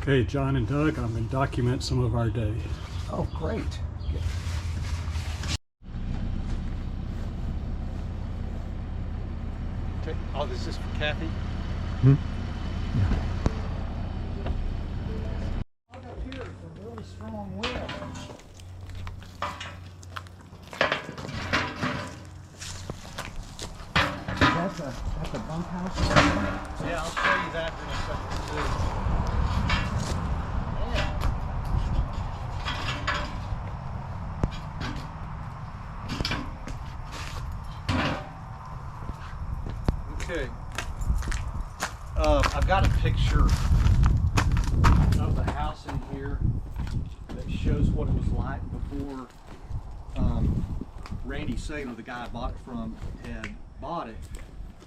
Okay, John and Doug, I'm going to document some of our day. Oh, great. Oh, this is for Kathy? Hmm? Out up here, it's a really strong wind. That's a bunkhouse? Yeah, I'll show you that in a second too. Okay. I've got a picture of the house in here that shows what it was like before Randy Saylor, the guy I bought it from, had bought it.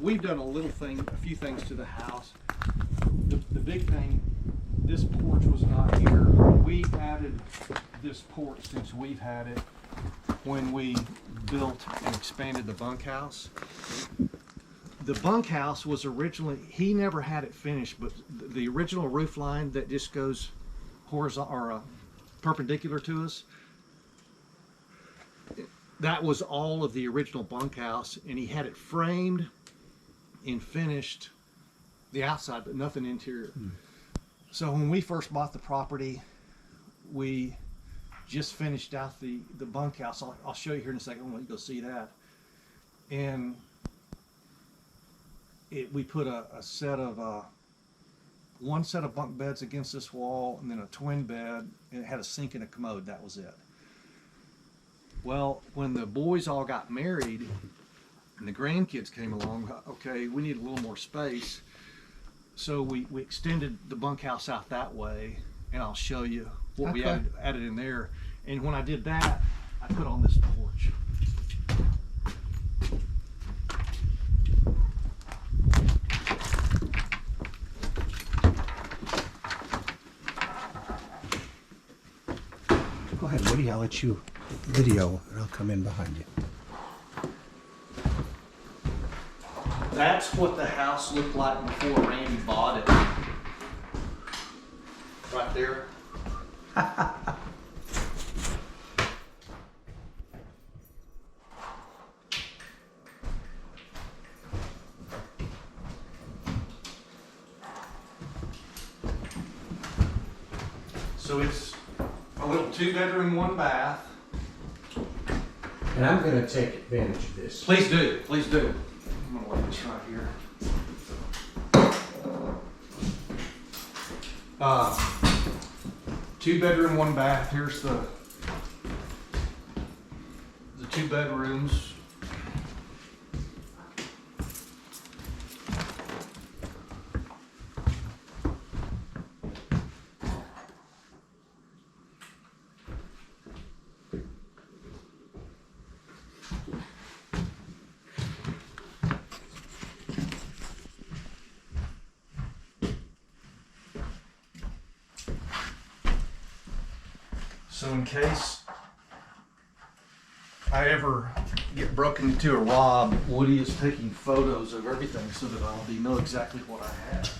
We've done a few things to the house. The big thing, this porch was not here. We added this porch since we've had it when we built and expanded the bunkhouse. The bunkhouse was originally, he never had it finished, but the original roof line that just goes horizontal or perpendicular to us, that was all of the original bunkhouse, and he had it framed and finished the outside, but nothing interior. So when we first bought the property, we just finished out the bunkhouse. I'll show you here in a second. I want you to go see that. And we put a set of one set of bunk beds against this wall, and then a twin bed, and it had a sink and a commode. That was it. Well, when the boys all got married and the grandkids came along, okay, we need a little more space. So we extended the bunkhouse out that way, and I'll show you what we added in there. And when I did that, I put on this porch. Go ahead, Woody. I'll let you video, and I'll come in behind you. That's what the house looked like before Randy bought it. Right there. So it's a little 2-bedroom, 1 bath. And I'm going to take advantage of this. Please do, please do. I'm gonna lay this right here. 2-bedroom, 1 bath. Here's the 2 bedrooms. So in case I ever get broken into or robbed, Woody is taking photos of everything so that I'll know exactly what I have.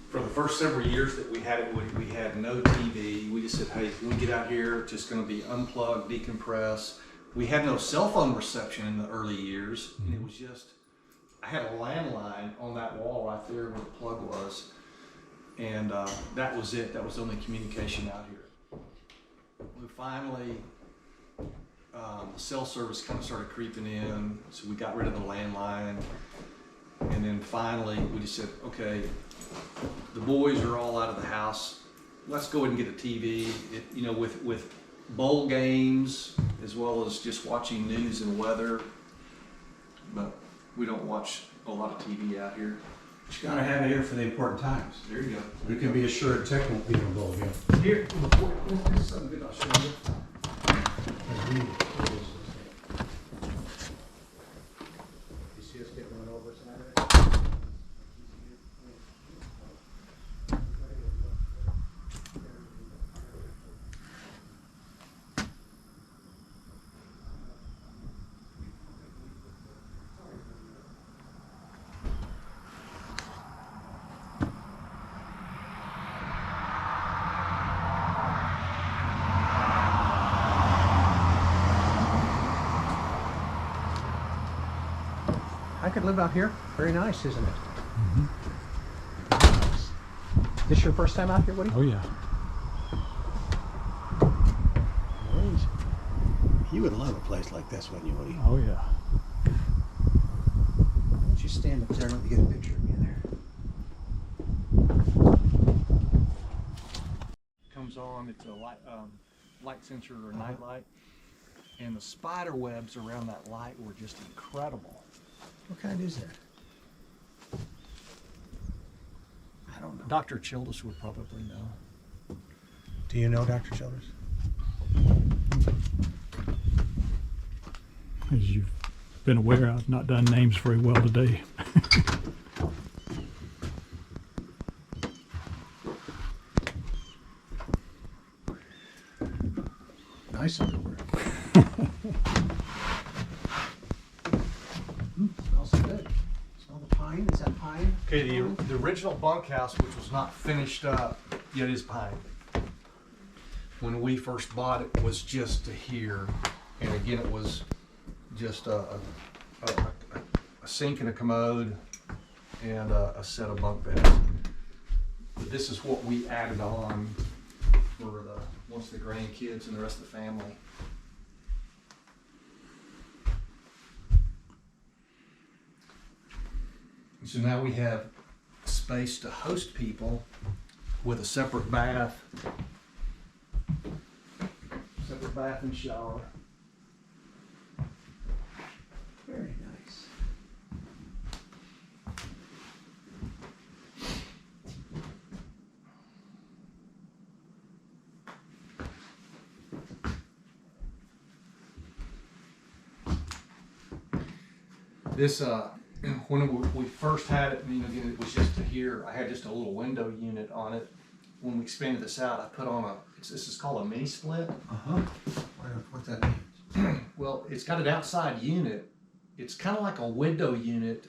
For the first several years that we had it, we had no TV. We just said, hey, when we get out here, it's just going to be unplug, decompress. We had no cell phone reception in the early years. And it was just, I had a landline on that wall right there where the plug was. And that was it. That was the only communication out here. We finally, the cell service kind of started creeping in. So we got rid of the landline. And then finally, we just said, okay, the boys are all out of the house. Let's go ahead and get a TV. You know, with bowl games as well as just watching news and weather. But we don't watch a lot of TV out here. But you gotta have it here for the important times. There you go. You can be assured tech won't be involved here. Here, before, this is something good I'll show you. could live out here. Very nice, isn't it? Nice. This your first time out here, Woody? Oh yeah. You would love a place like this, wouldn't you, Woody? Oh yeah. Why don't you stand up there and let me get a picture of you there? Comes on, it's a light sensor or night light. And the spider webs around that light were just incredible. What kind is that? I don't know. Dr. Childers would probably know. Do you know Dr. Childers? As you've been aware, I've not done names very well today. Nice underwear. Smells good. Smell the pine. Is that pine? Okay, the original bunkhouse, which was not finished up, yet is pine. When we first bought it, was just to here, and again, it was just a sink and a commode and a set of bunk beds. But this is what we added on for once the grandkids and the rest of the family. So now we have space to host people with a separate bath and shower. Very nice. This, when we first had it, again, it was just to here. I had just a little window unit on it. When we expanded this out, I put on this is called a mini split. Uh-huh. What that means? Well, it's got an outside unit. It's kind of like a window unit,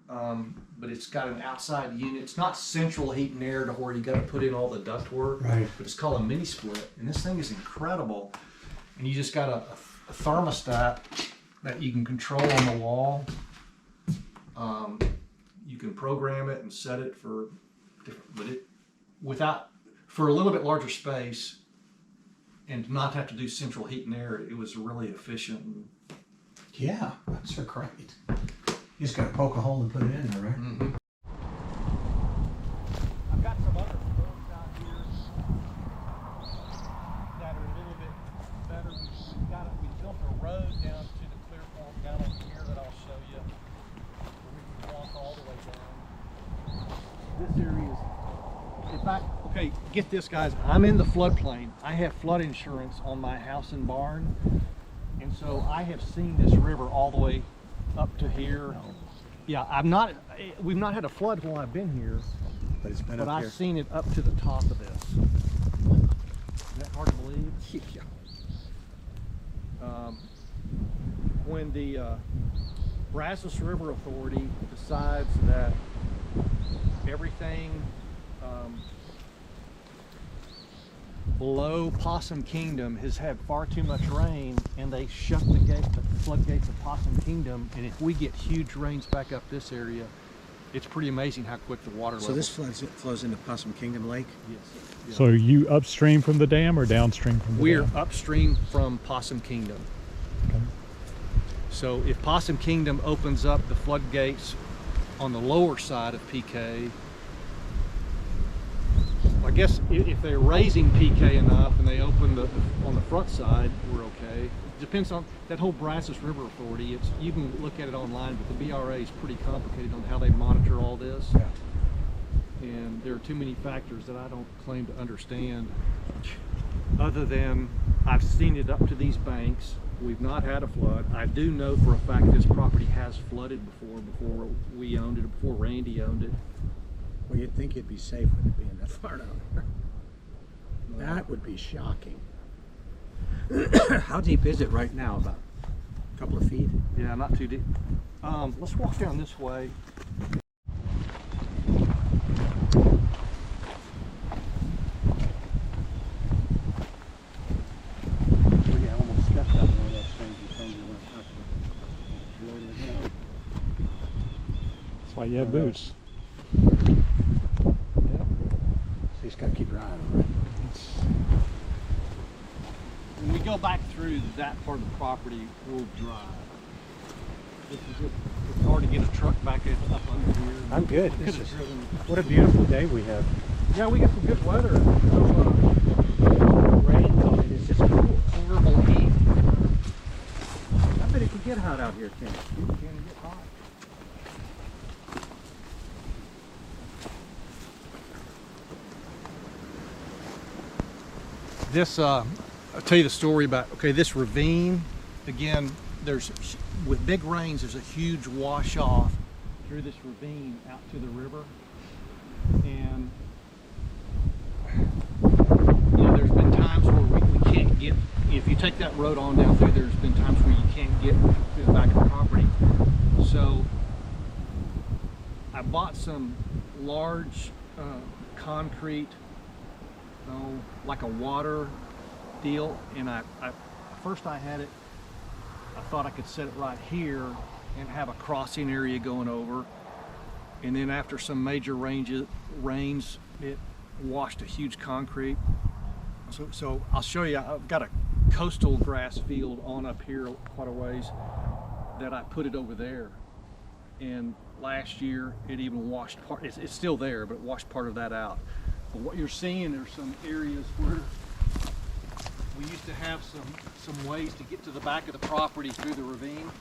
but it's got an outside unit. It's not central heat and air to where you got to put in all the ductwork. Right. But it's called a mini split, and this thing is incredible. And you just got a thermostat that you can control on the wall. You can program it and set it for different, for a little bit larger space, and not have to do central heat and air. It was really efficient. And, Yeah, that's great. You just got to poke a hole and put it in there, right? mm-hmm. I've got some other films out here that are a little bit better. We built a road down to the clear fork down over here that I'll show you, where we can walk all the way down. This area is, in fact, okay, get this, guys. I'm in the floodplain. I have flood insurance on my house and barn, and so I have seen this river all the way up to here. Yeah, we've not had a flood while I've been here, But it's been but up I've here. seen it up to the top of this. Is that hard to believe? Yeah. When the Brazos River Authority decides that everything below Possum Kingdom has had far too much rain, and they shut the floodgates of Possum Kingdom, and if we get huge rains back up this area, it's pretty amazing how quick the water level. So this flows into Possum Kingdom Lake? Yes. Yeah. So are you upstream from the dam or downstream from the We're dam? upstream from Possum Kingdom. Okay. So if Possum Kingdom opens up the floodgates on the lower side of PK, I guess if they're raising PK enough and they open on the front side, we're okay. It depends on that whole Brazos River Authority. You can look at it online, but the BRA is pretty complicated on how they monitor all this. Yeah. And there are too many factors that I don't claim to understand, other than I've seen it up to these banks. We've not had a flood. I do know for a fact this property has flooded before we owned it, before Randy owned it. Well, you'd think it'd be safe with it being that far down there. That would be shocking. How deep is it right now? About a couple of feet? Yeah, not too deep. Let's walk down this way. Yeah, I almost stepped on one of those things and things that went up. why you have boots. Yep. So you just gotta keep your eye on it. When we go back through that part of the property, we'll drive. It's hard to get a truck back up under here. I'm good. We This could've is, driven. what a beautiful day we have. Yeah, we got some good weather. Rain on it. It's just cool. Horrible heat. I bet it could get hot out here, Tim. It can get hot. This, I'll tell you the story about, okay, this ravine, again, with big rains, there's a huge wash off through this ravine out to the river. And, you know, there's been times where we can't get, if you take that road on down through, there's been times where you can't get to the back of the property. So I bought some large concrete, like a water deal, and first I had it, I thought I could set it right here and have a crossing area going over, and then after some major rains, it washed a huge concrete. So I'll show you, I've got a coastal grass field on up here quite a ways that I put it over there, and last year it even washed part, it's still there, but it washed part of that out. But what you're seeing, there's some areas where we used to have some ways to get to the back of the property through the ravine.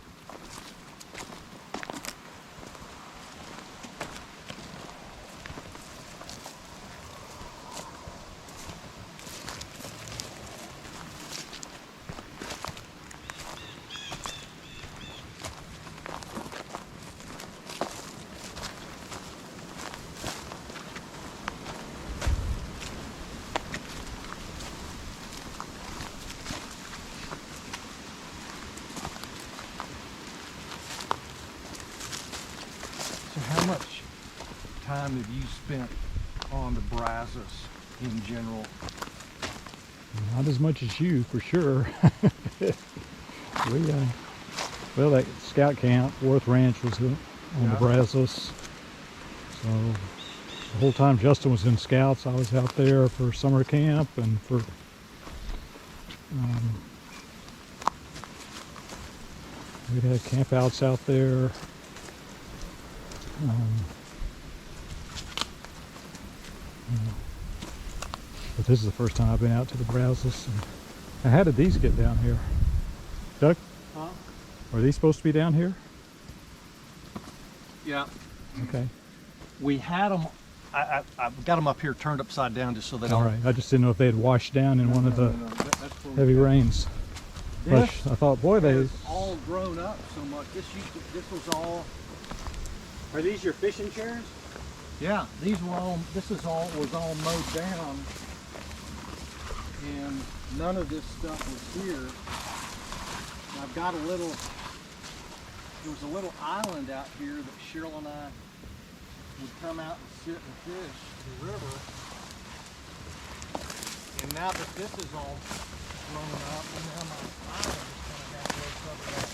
So how much time have you spent on the Brazos in general? Not as much as you, for sure. Well, that scout camp, Worth Ranch, was on the Brazos. So the whole time Justin was in scouts, I was out there for summer camp and for we had campouts out there. But this is the first time I've been out to the Brazos. And how did these get down here? Doug? Huh? Are these supposed to be down here? Yeah. Okay. We had them, I've got them up here turned upside down just so they All don't. right. I just didn't know if they had washed down in one of the That's where we heavy got- rains. This But I thought, boy, they. is all grown up so much. This was all, Are these your fishing chairs? yeah, this was all mowed down, and none of this stuff was here. And I've got there was a little island out here that Cheryl and I would come out and sit and fish the river. And now that this is all grown up, and now my island is going to have to go cover that.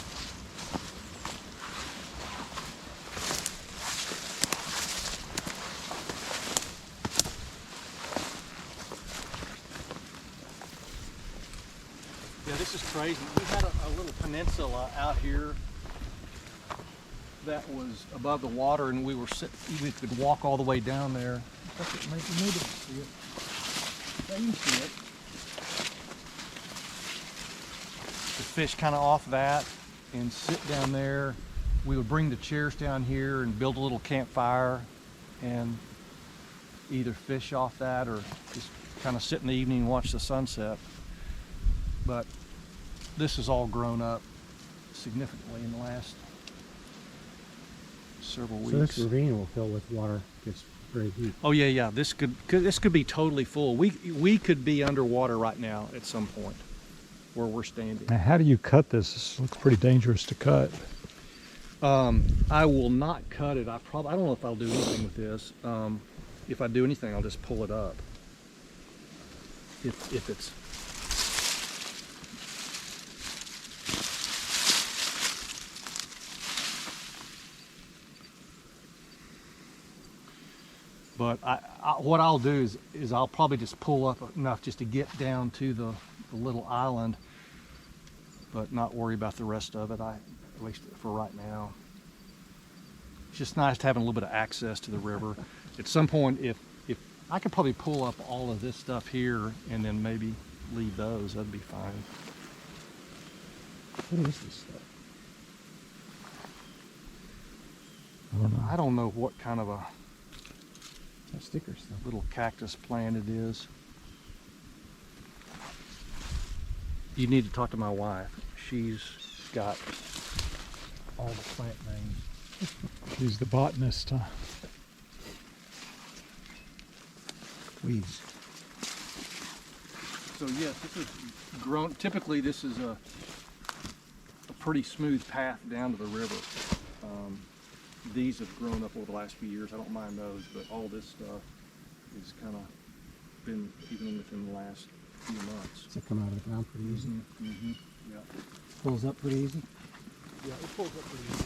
Yeah, this is crazy. We had a little peninsula out here that was above the water, and we could walk all the way down there. Maybe see it. Yeah, you can see it. The fish kind of off that and sit down there. We would bring the chairs down here and build a little campfire and either fish off that or just kind of sit in the evening and watch the sunset. But this has all grown up significantly in the last several weeks. So this ravine will fill with water. Gets very deep. Oh yeah. This could be totally full. We could be underwater right now at some point where we're standing. Now, how do you cut this? This looks pretty dangerous to cut. I will not cut it. I don't know if I'll do anything with this. If I do anything, I'll just pull it up. If it's. But what I'll do is I'll probably just pull up enough just to get down to the little island, but not worry about the rest of it. At least for right now. It's just nice having a little bit of access to the river. At some point, if I could probably pull up all of this stuff here and then maybe leave those, that'd be fine. What is this stuff? I don't know. I don't know what kind of a That sticker stuff. little cactus plant it is. You need to talk to my wife. She's got all the plant names. She's the botanist, huh? Weeds. So yes, this is grown. Typically, this is a pretty smooth path down to the river. These have grown up over the last few years. I don't mind those, but all this stuff has kind of been even within the last few months. Does it come out of the ground pretty easy? Mm-hmm. Yeah. Pulls up pretty easy? Yeah, it pulls up pretty easy.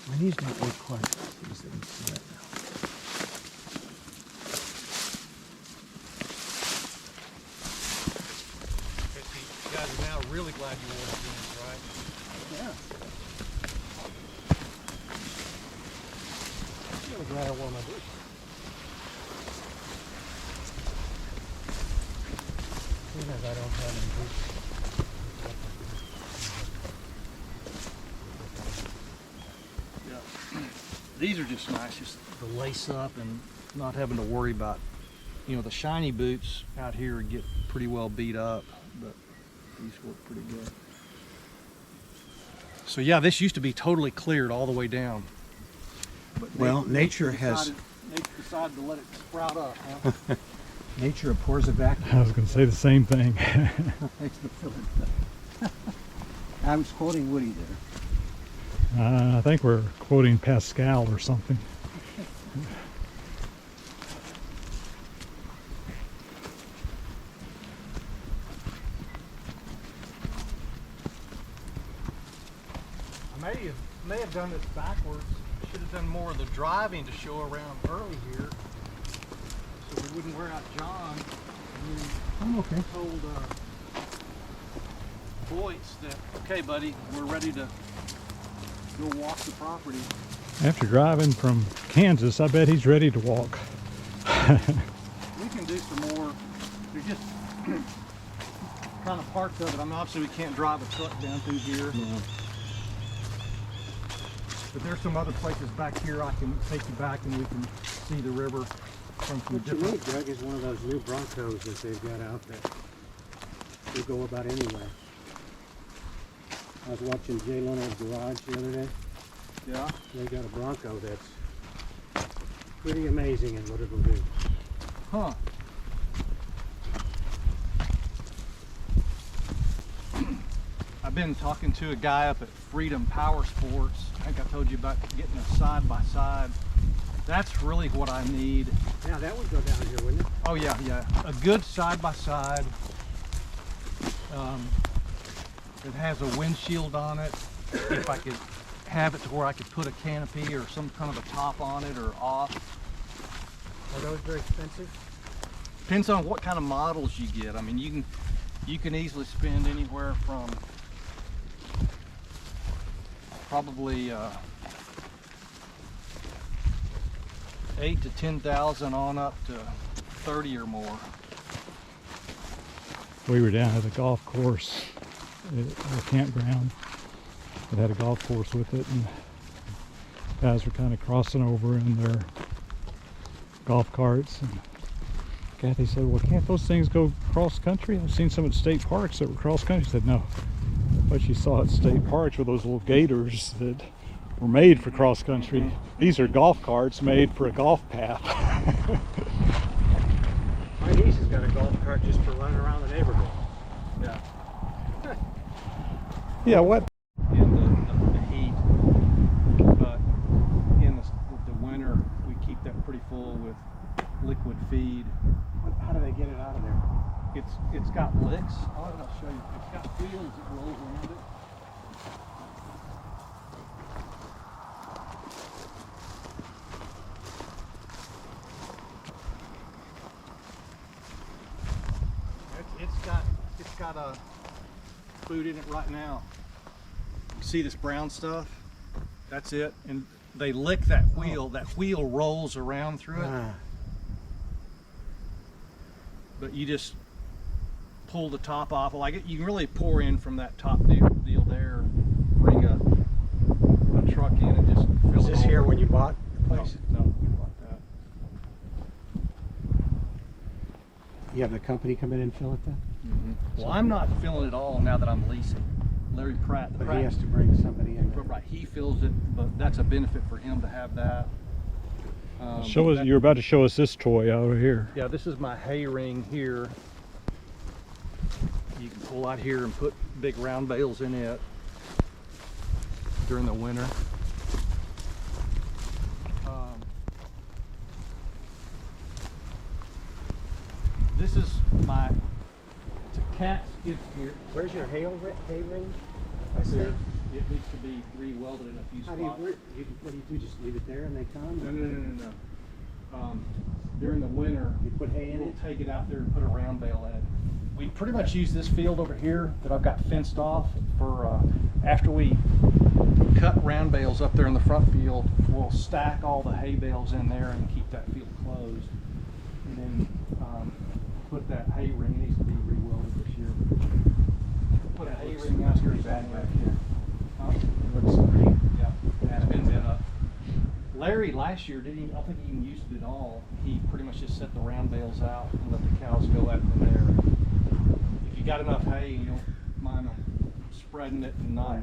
My knees don't work quite as they used to right now. You guys are now really glad you ordered these, right? Yeah. I'm really glad I wore my boots. Seeing as I don't have any boots. These are just nice, just the lace up and not having to worry about, the shiny boots out here get pretty well beat up, but these work pretty good. So yeah, this used to be totally cleared all the way down. But Well, nature has- Nature decided to let it sprout up, huh? Nature abhors a vacuum. I was going to say the same thing. Makes the filling. I was quoting Woody there. I think we're quoting Pascal or something. I may have done this backwards. Should have done more of the driving to show around early here, so we wouldn't wear out John. I'm okay. Told Boyce that, okay, buddy, we're ready to go walk the property. After driving from Kansas, I bet he's ready to walk. We can do some more. There's just kind of parts of it. I mean, obviously we can't drive a truck down through here. No. But there's some other places back here I can take you back and we can see the river from some What you different. need, Doug, is one of those new Broncos that they've got out that will go about anywhere. I was watching Jay Leonard's garage the other day. Yeah. They got a Bronco that's pretty amazing in what it'll do. Huh. I've been talking to a guy up at Freedom Power Sports. I think I told you about getting a side-by-side. That's really what I need. Yeah, that would go down here, wouldn't it? Oh yeah, yeah. A good side-by-side that has a windshield on it. If I could have it to where I could put a canopy or some kind of a top on it or off. Are those very expensive? Depends on what kind of models you get. I mean, you can easily spend anywhere from probably 8 to 10,000 on up to 30 or more. We were down at a golf course, at a campground that had a golf course with it, and guys were kind of crossing over in their golf carts. And Kathy said, well, can't those things go cross country? I've seen some at state parks that were cross country. She said, no. What she saw at state parks were those little gators that were made for cross country. These are golf carts made for a golf path. My niece has got a golf cart just for running around the neighborhood. Yeah. Yeah, what? In the heat, but in the winter we keep that pretty full with It's got licks. I'll show you. It's got wheels that roll around it. It's got a food in it right now. See this brown stuff? That's it. And they lick that wheel. That wheel rolls around through it. Ah, But you just pull the top off. Like you can really pour in from that top deal there. Bring a truck in and just fill is it this over. here when you bought the No, place? no, we bought that. You have the company come in and fill it then? Well, I'm not filling it all now that I'm leasing. Larry Pratt, the But Pratt, he has to bring somebody in. right, he fills it, but that's a benefit for him to have that. Show us. You're about to show us this toy over here. Yeah, this is my hay ring here. You can pull out here and put big round bales in it during the winter. This is my, it's a cat skid steer. Where's your hay ring? Right there. It needs to be re-welded in a few How do you, spots. what do you do? Just leave it there and they come? No. During the winter, You put hay in we'll it? take it out there and put a round bale in it. We pretty much use this field over here that I've got fenced off for after we cut round bales up there in the front field, we'll stack all the hay bales in there and keep that field closed. And then put that hay ring, it needs to be re-welded this year. Put a hay ring out here back here. Huh? Yeah, it's been bent up. Larry last year didn't even, I don't think he even used it at all. He pretty much just set the round bales out and let the cows go at from there. If you got enough hay, you don't mind them spreading it and not.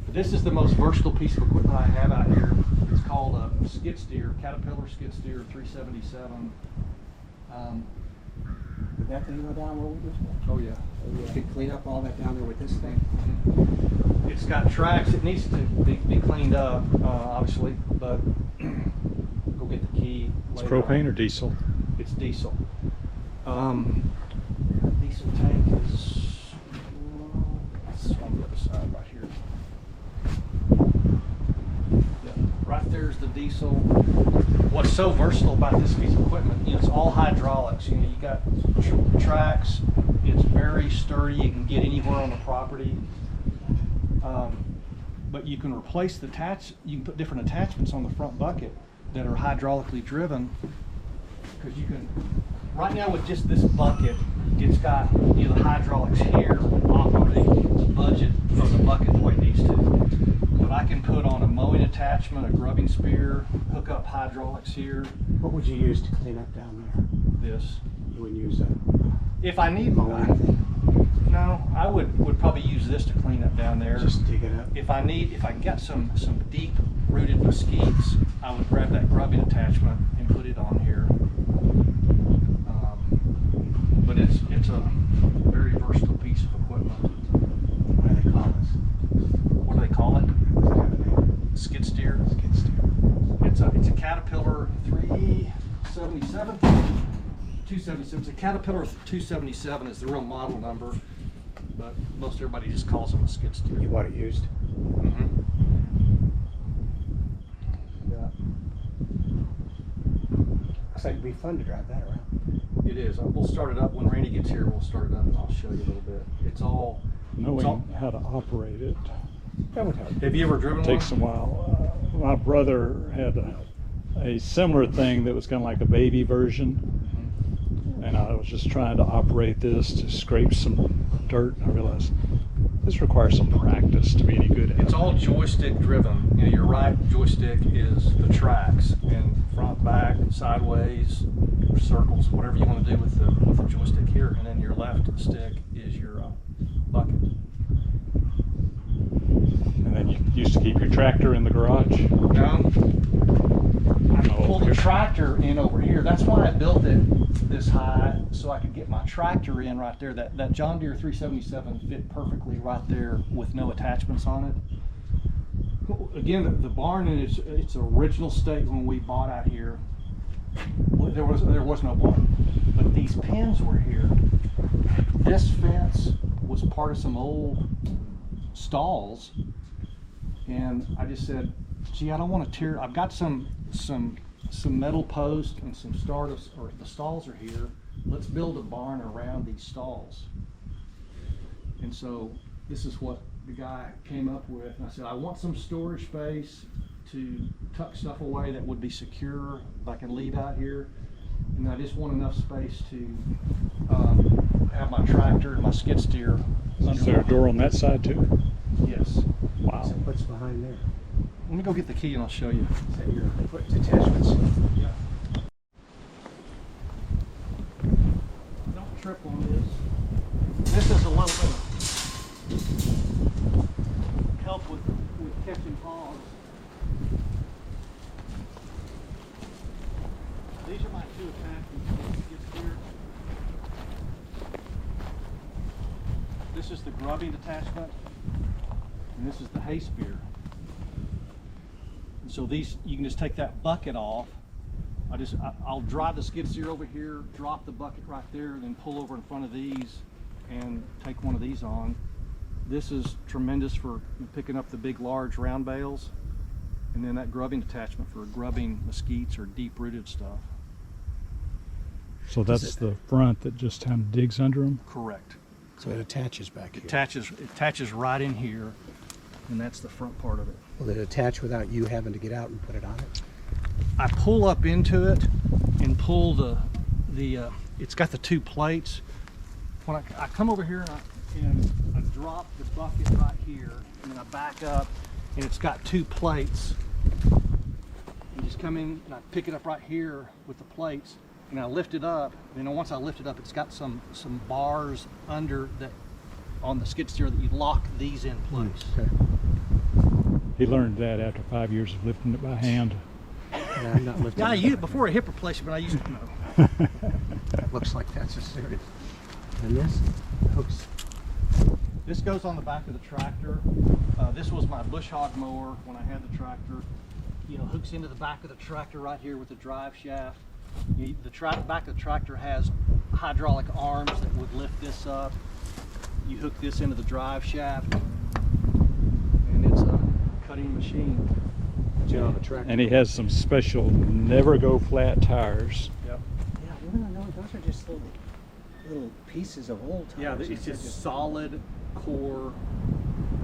But this is the most versatile piece of equipment I have out here. It's called a skid steer, Caterpillar skid steer 377. Would that thing go down over this way? Oh yeah. You could clean up all that down there with this thing? It's got tracks. It needs to be cleaned up, obviously, but go get the key. It's later propane on. or diesel? It's diesel. Diesel tank is it's on the other side right here. Yeah, right there's the diesel. What's so versatile about this piece of equipment, you know, it's all hydraulics. You know, you got tracks. It's very sturdy. You can get anywhere on the property. But you can replace the you can put different attachments on the front bucket that are hydraulically driven, because you can, right now with just this bucket, it's got, you know, the hydraulics here operating budget for the bucket the way it needs to. But I can put on a mowing attachment, a grubbing spear, hook up hydraulics here, What would you use to clean up down there? this. You would use a If I need mowing thing? no, I would probably use this to clean up down there. Just dig it up? If I got some deep rooted mesquites, I would grab that grubbing attachment and put it on here. But it's a very versatile piece of equipment. What do they call this? What do they call it? Does it have a name? Skid steer. Skid steer. It's a Caterpillar 377. 277. It's a Caterpillar 277 is the real model number, but most everybody just calls them a skid steer. You want it used? Yeah. Looks like it'd be fun to drive that around. It is. We'll start it up when Randy gets here. We'll start it up and I'll show you a little bit. It's all. Knowing how to operate it That would help. Have you ever driven takes a one? while. My brother had a similar thing that was kind of like a baby version, and I was just trying to operate this to scrape some dirt. And I realized this requires some practice to be any good at. It's all joystick driven. You know, your right joystick is the tracks, and front, back, sideways, circles, whatever you want to do with the joystick here, and then your left stick is your bucket. And then you used to keep your tractor in the garage. No, I Oh, pull the here. tractor in over here. That's why I built it this high, so I could get my tractor in right there. That John Deere 377 fit perfectly right there with no attachments on it. Again, the barn in its original state when we bought out here, there was no barn. but these pens were here. This fence was part of some old stalls, and I just said, gee, I don't want to tear. I've got some metal posts and some the stalls are here. Let's build a barn around these stalls. And so this is what the guy came up with. And I said, I want some storage space to tuck stuff away that would be secure, I can leave out here. And I just want enough space to have my tractor and my skid steer. Is there a door on that side too? Yes. Wow. So what's behind there? Let me go get the key and I'll show you. Is that your foot detachments? Yeah. Don't trip on this. This is a little bit of help with catching hogs. These are my two attachments. Here. This is the grubbing attachment, and this is the hay spear. And so these, you can just take that bucket off. I'll drive the skid steer over here, drop the bucket right there, and then pull over in front of these and take one of these on. This is tremendous for picking up the big, large round bales, and then that grubbing attachment for grubbing mesquites or deep-rooted stuff. So that's the front that just kind of digs under them? Correct. So it attaches back here. It attaches right in here, and that's the front part of it. Will it attach without you having to get out and put it on it? I pull up into it and pull it's got the two plates. When I come over here and I drop the bucket right here, and then I back up, and it's got two plates. You just come in and I pick it up right here with the plates, and I lift it up. You know, once I lift it up, it's got some bars under that on the skid steer that you lock these in place. Okay. He learned that after 5 years of lifting it by hand. Yeah, I'm not lifting Yeah, it. before a hip replacement, I used to know. It looks like that's a serious. And this hooks. This goes on the back of the tractor. This was my bush hog mower when I had the tractor. You know, hooks into the back of the tractor right here with the drive shaft. The back of the tractor has hydraulic arms that would lift this up. You hook this into the drive shaft, and it's a cutting machine. On a tractor. And he has some special never go flat tires. Yep. Yeah, no, those are just little pieces of old tires. Yeah, it's just solid core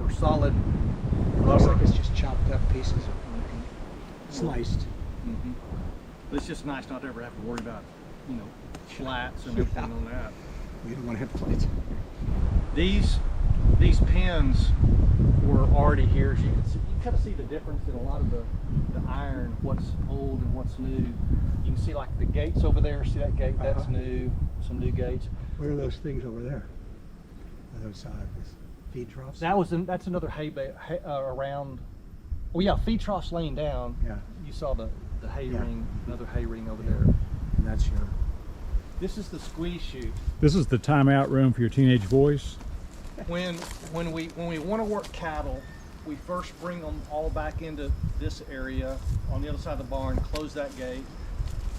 or solid Looks rubber. like it's just chopped up pieces of sliced. Mm-hmm. But it's just nice not to ever have to worry about, you know, flats and everything on that. You don't want to hit plates. These pins were already here. As you can see, you kind of see the difference in a lot of the iron, what's old and what's new. You can see like the gates over there. See that gate? That's new. Some new gates. What are those things over there? Are those feed troughs? That's another hay around. Oh yeah, feed troughs laying down. Yeah. You saw the hay Yeah. ring, another hay ring over there. And that's your. This is the squeeze chute. This is the timeout room for your teenage boys. When we want to work cattle, we first bring them all back into this area on the other side of the barn, close that gate,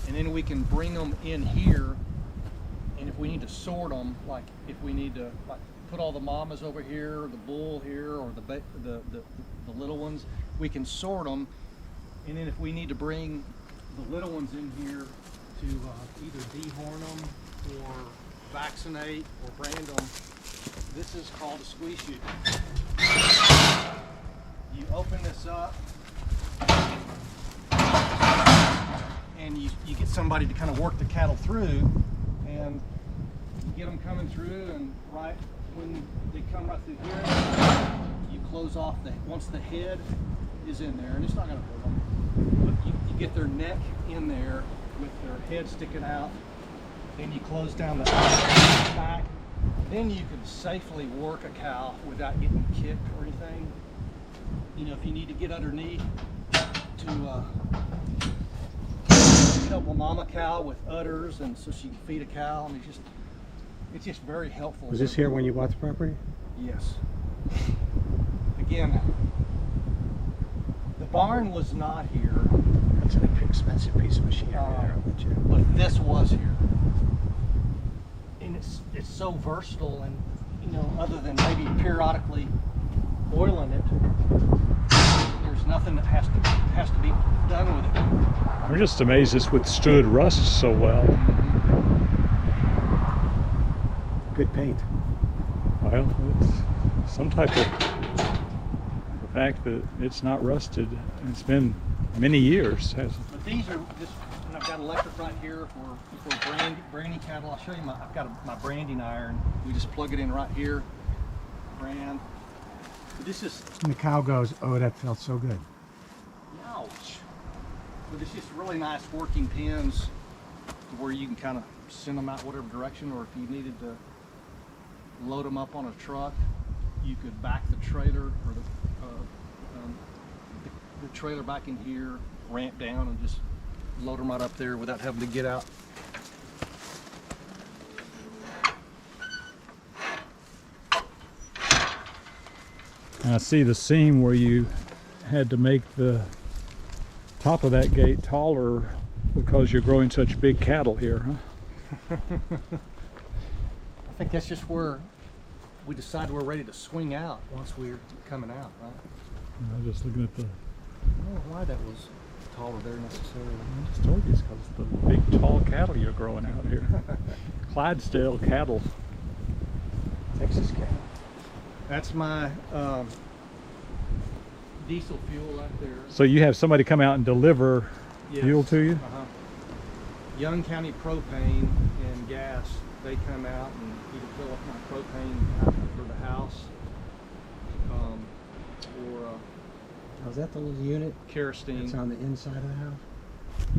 and then we can bring them in here. And if we need to sort them, like if we need to like put all the mamas over here, or the bull here, or the little ones, we can sort them. And then if we need to bring the little ones in here to either dehorn them or vaccinate or brand them, this is called a squeeze chute. You open this up and you get somebody to kind of work the cattle through, and you get them coming through, and right when they come right through here, you close off once the head is in there, and it's not going to hurt them, but you get their neck in there with their head sticking out, then you close down the back. Then you can safely work a cow without getting kicked or anything. You know, if you need to get underneath to help a mama cow with udders, and so she can feed a cow, and it's just very helpful. Was this here when you bought the property? Yes. Again, the barn was not here, That's an expensive piece of machinery there, I'll bet you. but this was here. it's so versatile, and you know, other than maybe periodically oiling it, there's nothing that has to be done with it. I'm just amazed it's withstood rust so well. Good paint. Well, it's some type of the fact that it's not rusted. It's been many years, hasn't it? But these are just, and I've got electric right here for brandy cattle. I'll show you I've got my branding iron. We just plug it in right here, brand. But this is, And the cow goes, oh, that felt so good. ouch. But it's just really nice working pins to where you can kind of send them out whatever direction, or if you needed to load them up on a truck, you could back the trailer or the trailer back in here, ramp down, and just load them right up there without having to get out. And I see the seam where you had to make the top of that gate taller because you're growing such big cattle here, huh? I think that's just where we decide we're ready to swing out once we're coming out, right? I was just looking at the, I don't know why that was taller there necessarily. I just told you it's because the big tall cattle you're growing out here. Clydesdale cattle. Texas cattle. That's my diesel fuel right there. So you have somebody come out and deliver Yes. fuel to you? Uh-huh. Young County Propane and Gas, they come out and either fill up my propane for the house, or Oh, is that the little unit kerosene. that's on the inside of the house?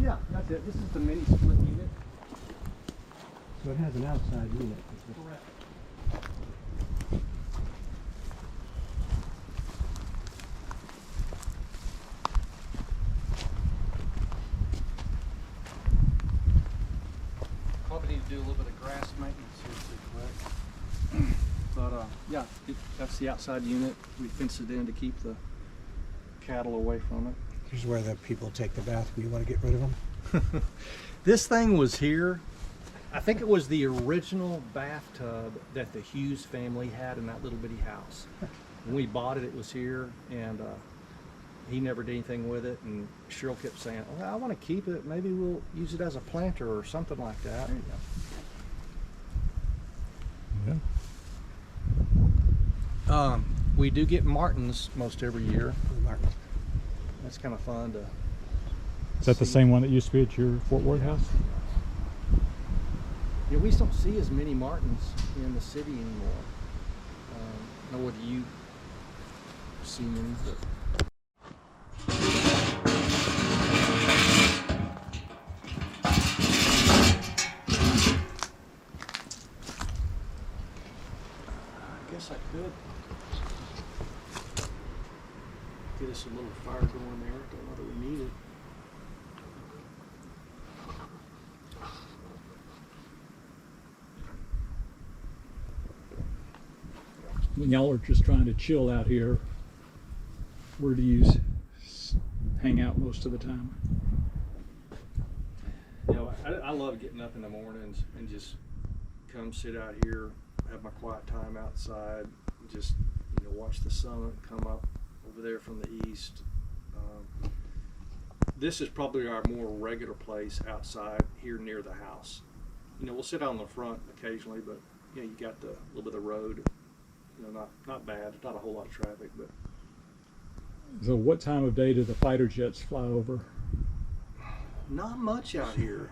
Yeah, that's it. This is the mini split unit. So it has an outside unit. Correct. Probably need to do a little bit of grass maintenance here too, correct? But yeah, that's the outside unit. We fence it in to keep the cattle away from it. Here's where the people take the bath when you want to get rid of them. This thing was here. I think it was the original bathtub that the Hughes family had in that little bitty house. When we bought it, it was here, and he never did anything with it. And Cheryl kept saying, "Oh, I want to keep it. Maybe we'll use it as a planter or something like that." Yeah. We do get martins most every year. Martin. That's kind of fun to. Is that the see. same one that used to be at your Fort Worth house? Yeah, we just don't see as many martins in the city anymore. I don't know whether you see many, but. I guess I could get us a little fire going there. Don't know that we need it. When y'all are just trying to chill out here, where do you hang out most of the time? You know, I love getting up in the mornings and just come sit out here, have my quiet time outside, and just, you know, watch the sun come up over there from the east. This is probably our more regular place outside here near the house. You know, we'll sit out on the front occasionally, but you know, you got the little bit of road. You know, not bad. Not a whole lot of traffic, but So what time of day do the fighter jets fly over? not much out here.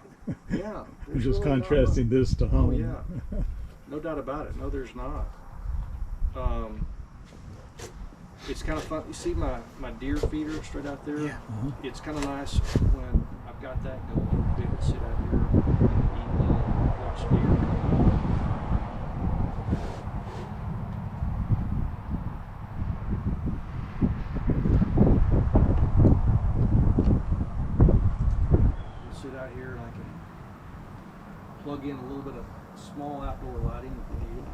Yeah, I'm there's just really not much. contrasting this to home. Oh yeah, no doubt about it. No, there's not. It's kind of fun. You see my deer feeder straight out there? Yeah. Uh-huh. It's kind of nice when I've got that going. Be able to sit out here and eat and watch deer. Sit out here and I can plug in a little bit of small outdoor lighting if you need it.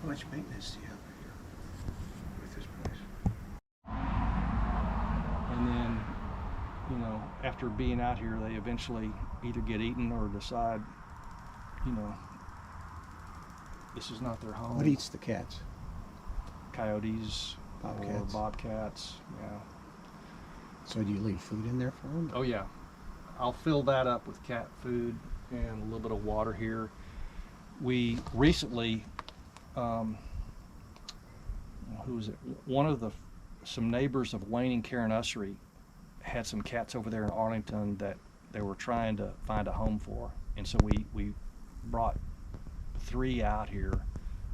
How much maintenance do you have here with this place? And then, you know, after being out here, they eventually either get eaten or decide, you know, this is not their home. What eats the cats? Coyotes or Bobcats. bobcats, yeah. So do you leave food in there for them? Oh yeah, I'll fill that up with cat food and a little bit of water here. We recently, who was it? Some neighbors of Wayne and Karen Ussery had some cats over there in Arlington that they were trying to find a home for, and so we brought 3 out here,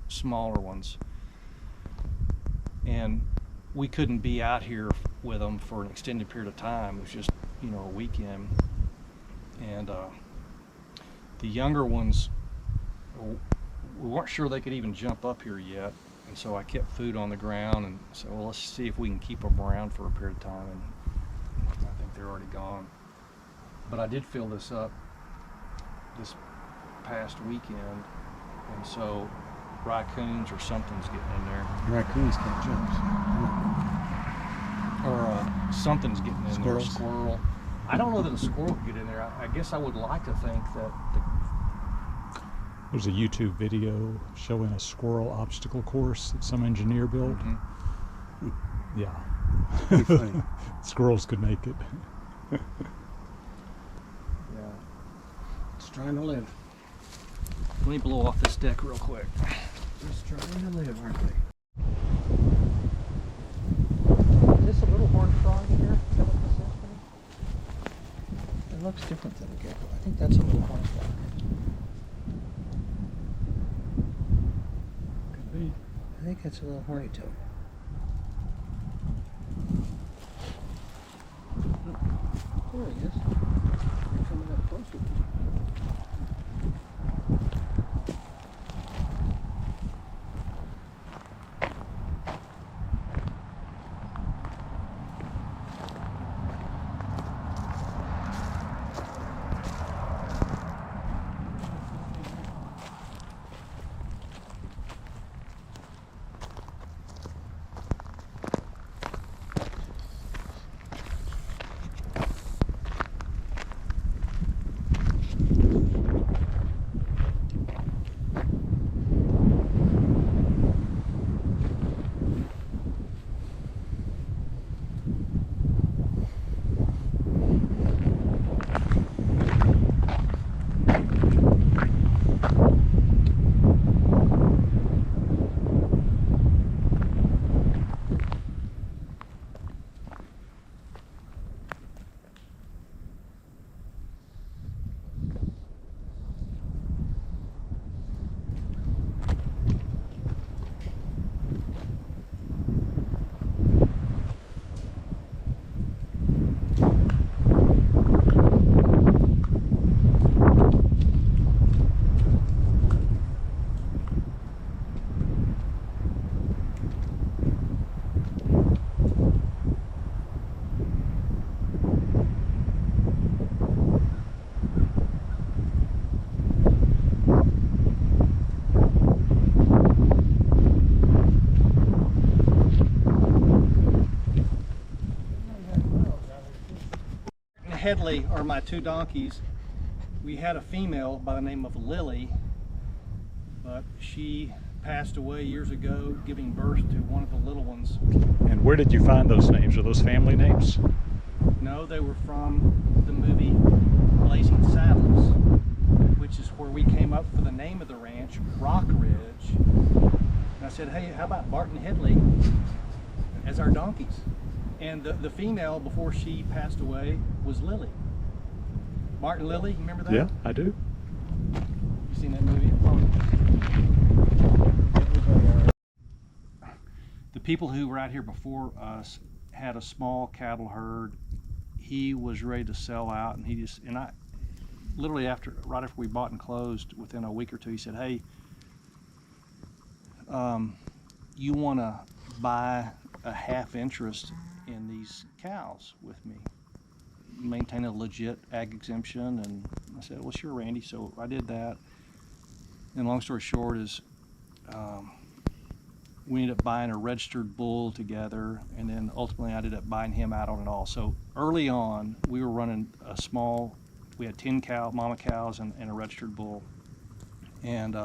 smaller ones, and we couldn't be out here with them for an extended period of time. It was just, you know, a weekend, and the younger ones, we weren't sure they could even jump up here yet, and so I kept food on the ground and said, well, let's see if we can keep them around for a period of time, and I think they're already gone. But I did fill this up this past weekend, and so raccoons or something's getting in there, Raccoons can't jump. or something's getting in Squirrels? there. Squirrel. I don't know that a squirrel could get in there. I guess I would like to think that There's a YouTube video showing a squirrel obstacle course that some engineer built. Mhm. Yeah. Pretty funny. Squirrels could make it. Yeah. It's trying to live. Let me blow off this deck real quick. Just trying to live, aren't they? Is this a little horned frog in here? Is that what this is? It looks different than a gecko. I think that's a little horned frog. Could be. I think that's a little horny toad. There he is. You're coming up closer. Headley are my 2 donkeys. We had a female by the name of Lily, but she passed away years ago giving birth to one of the little ones. And where did you find those names? Are those family names? No, they were from the movie Blazing Saddles, which is where we came up for the name of the ranch, Rock Ridge. And I said, hey, how about Bart and Headley as our donkeys? And the female, before she passed away, was Lily. Bart and Lily, you remember that? Yeah, I do. You seen that movie? The people who were out here before us had a small cattle herd. He was ready to sell out, and I literally right after we bought and closed, within a week or two, he said, hey, you want to buy a half interest in these cows with me, maintain a legit ag exemption? And I said, well, sure, Randy. So I did that. And long story short is, we ended up buying a registered bull together, and then ultimately I ended up buying him out on it all. So early on, we were running a small, we had 10 mama cows and a registered bull. And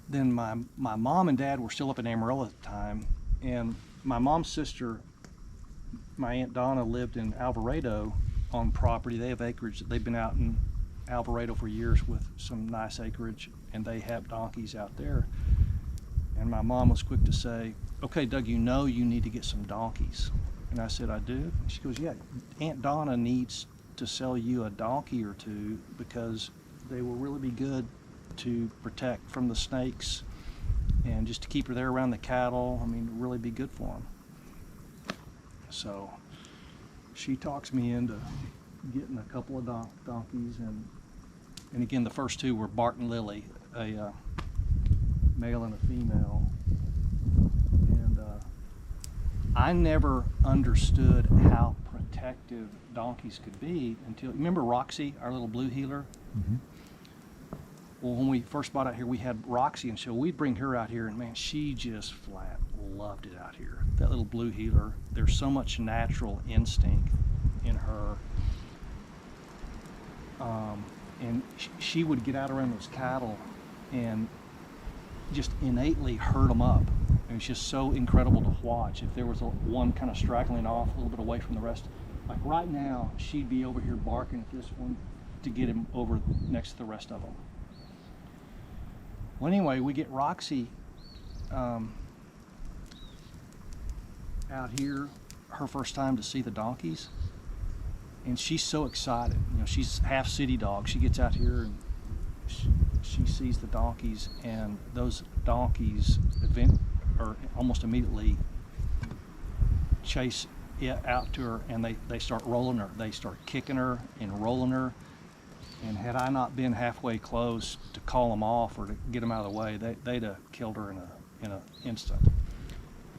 then my mom and dad were still up in Amarillo at the time, and my mom's sister, my Aunt Donna, lived in Alvarado on property. They have acreage. They've been out in Alvarado for years with some nice acreage, and they have donkeys out there. And my mom was quick to say, okay, Doug, you know you need to get some donkeys. And I said, I do? And she goes, yeah, Aunt Donna needs to sell you a donkey or two because they will really be good to protect from the snakes and just to keep her there around the cattle. I mean, really be good for them. So she talks me into getting a couple of donkeys, and again, the first two were Bart and Lily, a male and a female. And I never understood how protective donkeys could be until, remember Roxy, our little blue heeler? Mhm. Well, when we first bought out here, we had Roxy, and so we'd bring her out here, and man, she just flat loved it out here. That little blue heeler, there's so much natural instinct in her. And she would get out around those cattle and just innately herd them up. It was just so incredible to watch. If there was one kind of straggling off a little bit away from the rest, like right now, she'd be over here barking at this one to get him over next to the rest of them. Well, anyway, we get Roxy out here, her first time to see the donkeys, and she's so excited. You know, she's half city dog. She gets out here and she sees the donkeys, and those donkeys almost immediately chase it out to her, and they start rolling her. They start kicking her and rolling her. And had I not been halfway close to call them off or to get them out of the way, they'd have killed her in an instant.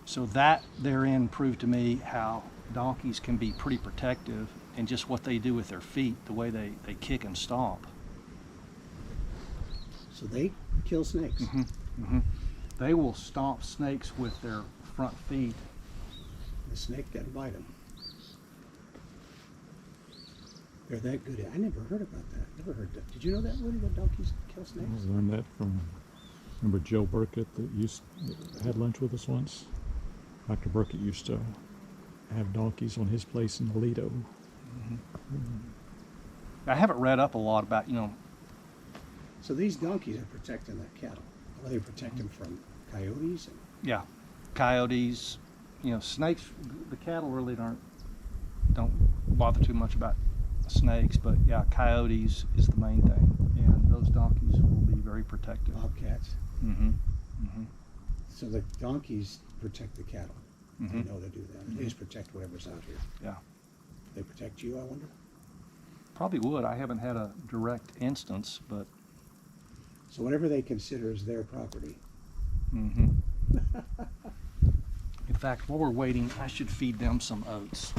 So that therein proved to me how donkeys can be pretty protective, and just what they do with their feet, the way they kick and stomp. So they kill snakes. They will stomp snakes with their front feet. The snake doesn't bite them. They're that good. I never heard about that. Never heard that. Did you know that, Woody, that donkeys kill I snakes? learned that from, remember Joe Burkett that had lunch with us once? Dr. Burkett used to have donkeys on his place in Aledo. I haven't read up a lot about, So these donkeys are protecting that cattle. Are they protect them from coyotes? yeah, coyotes, snakes. The cattle really don't bother too much about snakes, but yeah, coyotes is the main thing, and those donkeys will be very protective. Bobcats. Mm-hmm. So the donkeys protect the cattle. They Mhm. know to do that. They just protect whatever's out here. Yeah, They protect you, I wonder? probably would. I haven't had a direct instance, but So whatever they consider is their property. in fact, while we're waiting, I should feed them some oats.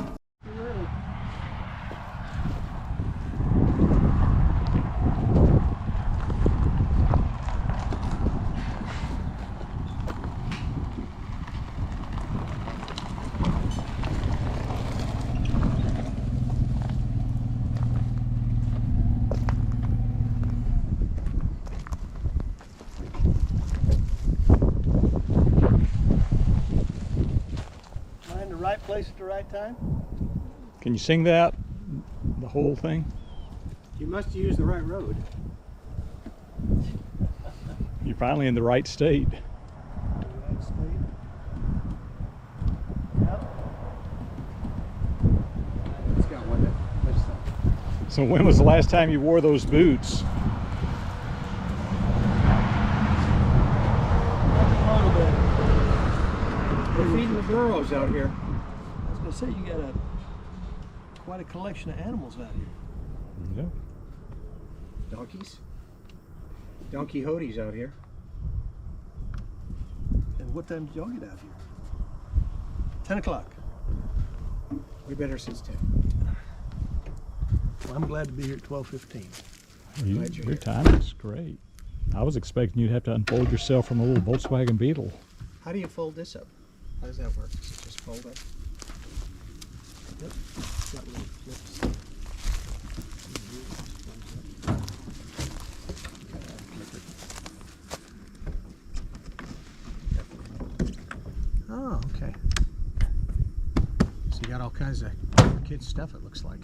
Am I in the right place at the right time? Can you sing that? The whole thing? You must use the right road. You're finally in the right state. Right state. Yep. It's got one that. So when was the last time you wore those boots? A little bit. They're feeding the burros out here. I was gonna say you got quite a collection of animals out here. Yeah. Donkeys. Don Quixote's out here. And what time did y'all get out here? 10 o'clock. We've been here since 10. Well, I'm glad to be here at 12:15. Glad you're Your here. time is great. I was expecting you'd have to unfold yourself from a little Volkswagen Beetle. How do you fold this up? How does that work? Does it just fold up? Yep. It's got little flips. Oh, okay. So you got all kinds of kids stuff, it looks like.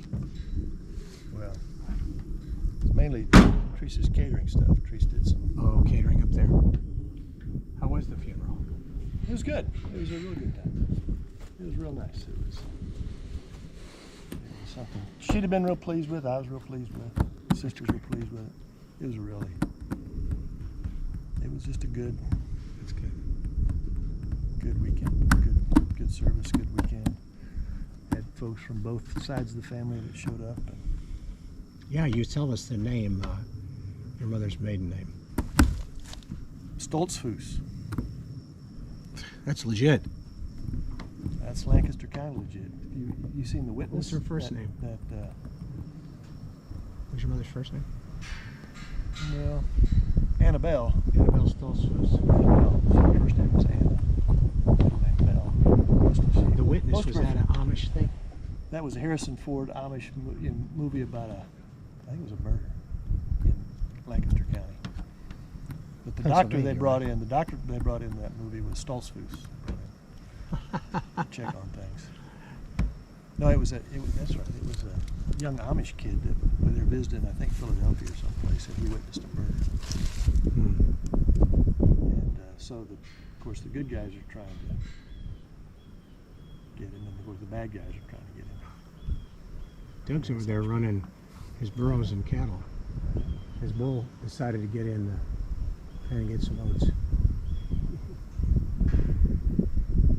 Well, it's mainly Teresa's catering stuff. Teresa did some. Oh, catering up there. How was the funeral? It was good. It was a really good time. It was real nice. It was something she'd have been real pleased with. I was real pleased with. The sisters were pleased with it. It was really. It was just a good. That's good. Good weekend. Good service. Good weekend. Had folks from both sides of the family that showed up. And Yeah, you tell us the name, your mother's maiden name. Stoltzfus. That's legit. That's Lancaster County legit. You seen the witness? What's her first name? What's your mother's first name? Well, Annabelle. Annabelle Stoltzfus. Her first name was Anna. Middle name Bell. The witness, Most was of her- that an Amish thing? That was a Harrison Ford Amish movie about I think it was a murder in Lancaster County. But the doctor they Pennsylvania, brought in, that movie was Stoltzfus. Check on things. No, that's right. It was a young Amish kid that when they were visiting, I think Philadelphia or someplace, and he witnessed a murder. And so, of course, the good guys are trying to get him, and of course, the bad guys are trying to get him. Doug's over there running his burros and cattle. His bull decided to get in and get some oats.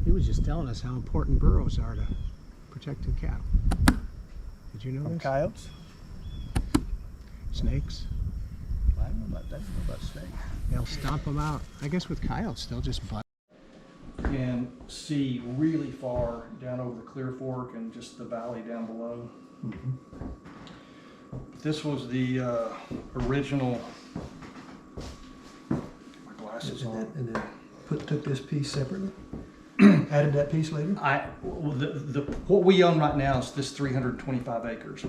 He was just telling us how important burros are to protecting cattle. Did you know From this? coyotes? Snakes. I don't know about that. I don't know about snakes. They'll stomp them out. I guess with coyotes, they'll just butt. Can see really far down over the Clear Fork and just the valley down below. This was the original. My glasses on. And then took this piece separately? Added that piece later? What we own right now is this 325 acres.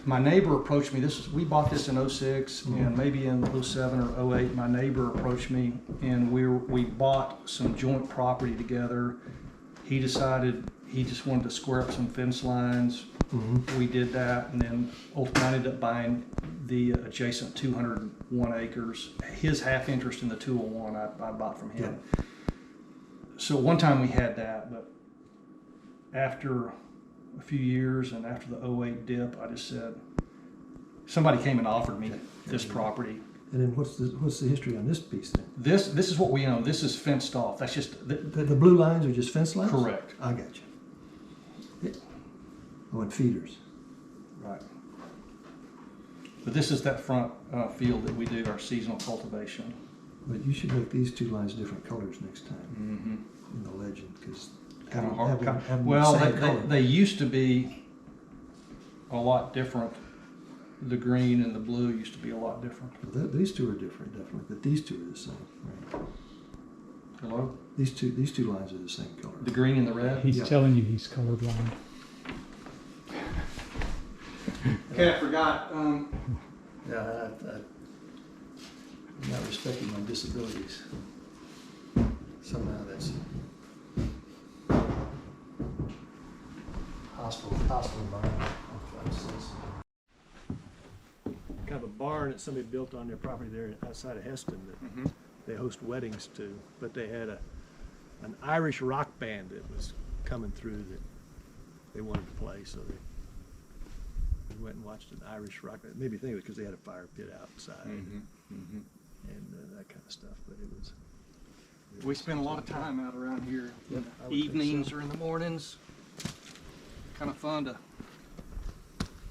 My neighbor approached me. We bought this in 06 and maybe in 07 or 08. My neighbor approached me and we bought some joint property together. He decided he just wanted to square up some fence lines. We did that, and then ultimately I ended up buying the adjacent 201 acres. His half interest in the 201 I bought from him. Yeah. So one time we had that, but after a few years and after the 08 dip, I just said, somebody came and offered me this property. And then what's the history on this piece then? This is what we own. This is fenced off. That's just The blue lines are just fence lines? correct. I got you. Oh, and feeders. Right. But this is that front field that we do our seasonal cultivation. But you should make these two lines different colors next time in the legend, because Kind of hard. Well, they used to be a lot different. The green and the blue used to be a lot different. Well, these two are different, definitely, but these two are the same. Right? Hello? These two lines are the same color. The green and the red? He's telling you he's colorblind. Okay, I forgot. Yeah, I'm not respecting my disabilities. Somehow that's hospital barn. Kind of a barn that somebody built on their property there outside of Heston that they host weddings to. But they had an Irish rock band that was coming through that they wanted to play, so we went and watched an Irish rock band. Maybe think it was because they had a fire pit outside and that kind of stuff. But it was. We spend a lot of time out around here. Yep, I would think Evenings so. or in the mornings. Kind of fun to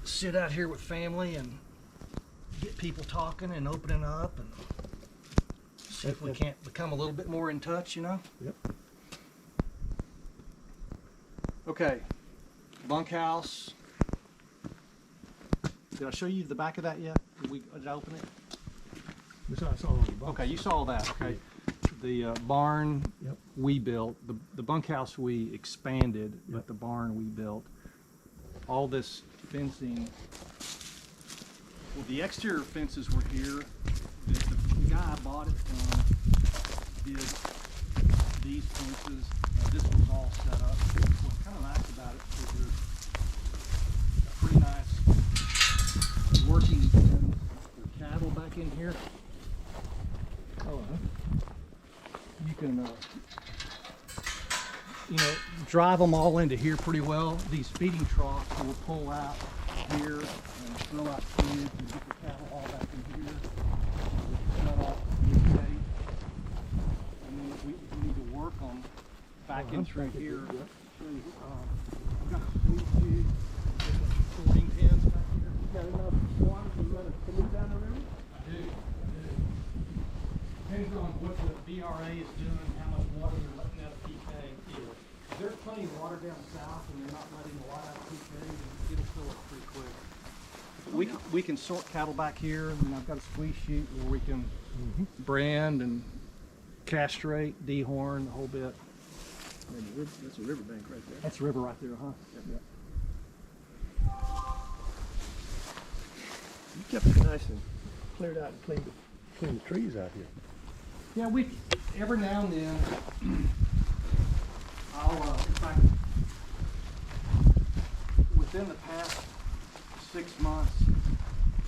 sit out here with family and get people talking and opening up and see if we can't become a little bit more in touch, you know? Yep. Okay, bunkhouse. Did I show you the back of that yet? Did I open it? I saw all the bunkhouse. Okay, you saw that, okay. The barn Yep. we built, the bunkhouse we expanded, Yep. but the barn we built. All this fencing, well, the exterior fences were here. The guy I bought it from did these fences. This was all set up. What's kind of nice about it is there's a pretty nice working pen for cattle back in here. Oh, you can, drive them all into here pretty well. These feeding troughs will pull out here and throw out food and get the cattle all back in here. Shut off the gate. And then we need to work them back in through here. We've got sweet shoots, sorting pens back here. Got enough water to move down the river? I do. Depends on what the BRA is doing, how much water they're letting out of PK either. There's plenty of water down south and they're not letting a lot out of PK and it'll fill up pretty quick. We can sort cattle back here and then I've got a squeeze chute where we can brand and castrate, dehorn, the whole bit. That's a riverbank right there. That's the river right there, huh? Yep. You kept it nice and cleared out and cleaned the trees out here. Yeah, every now and then, I'll, in fact, within the past 6 months,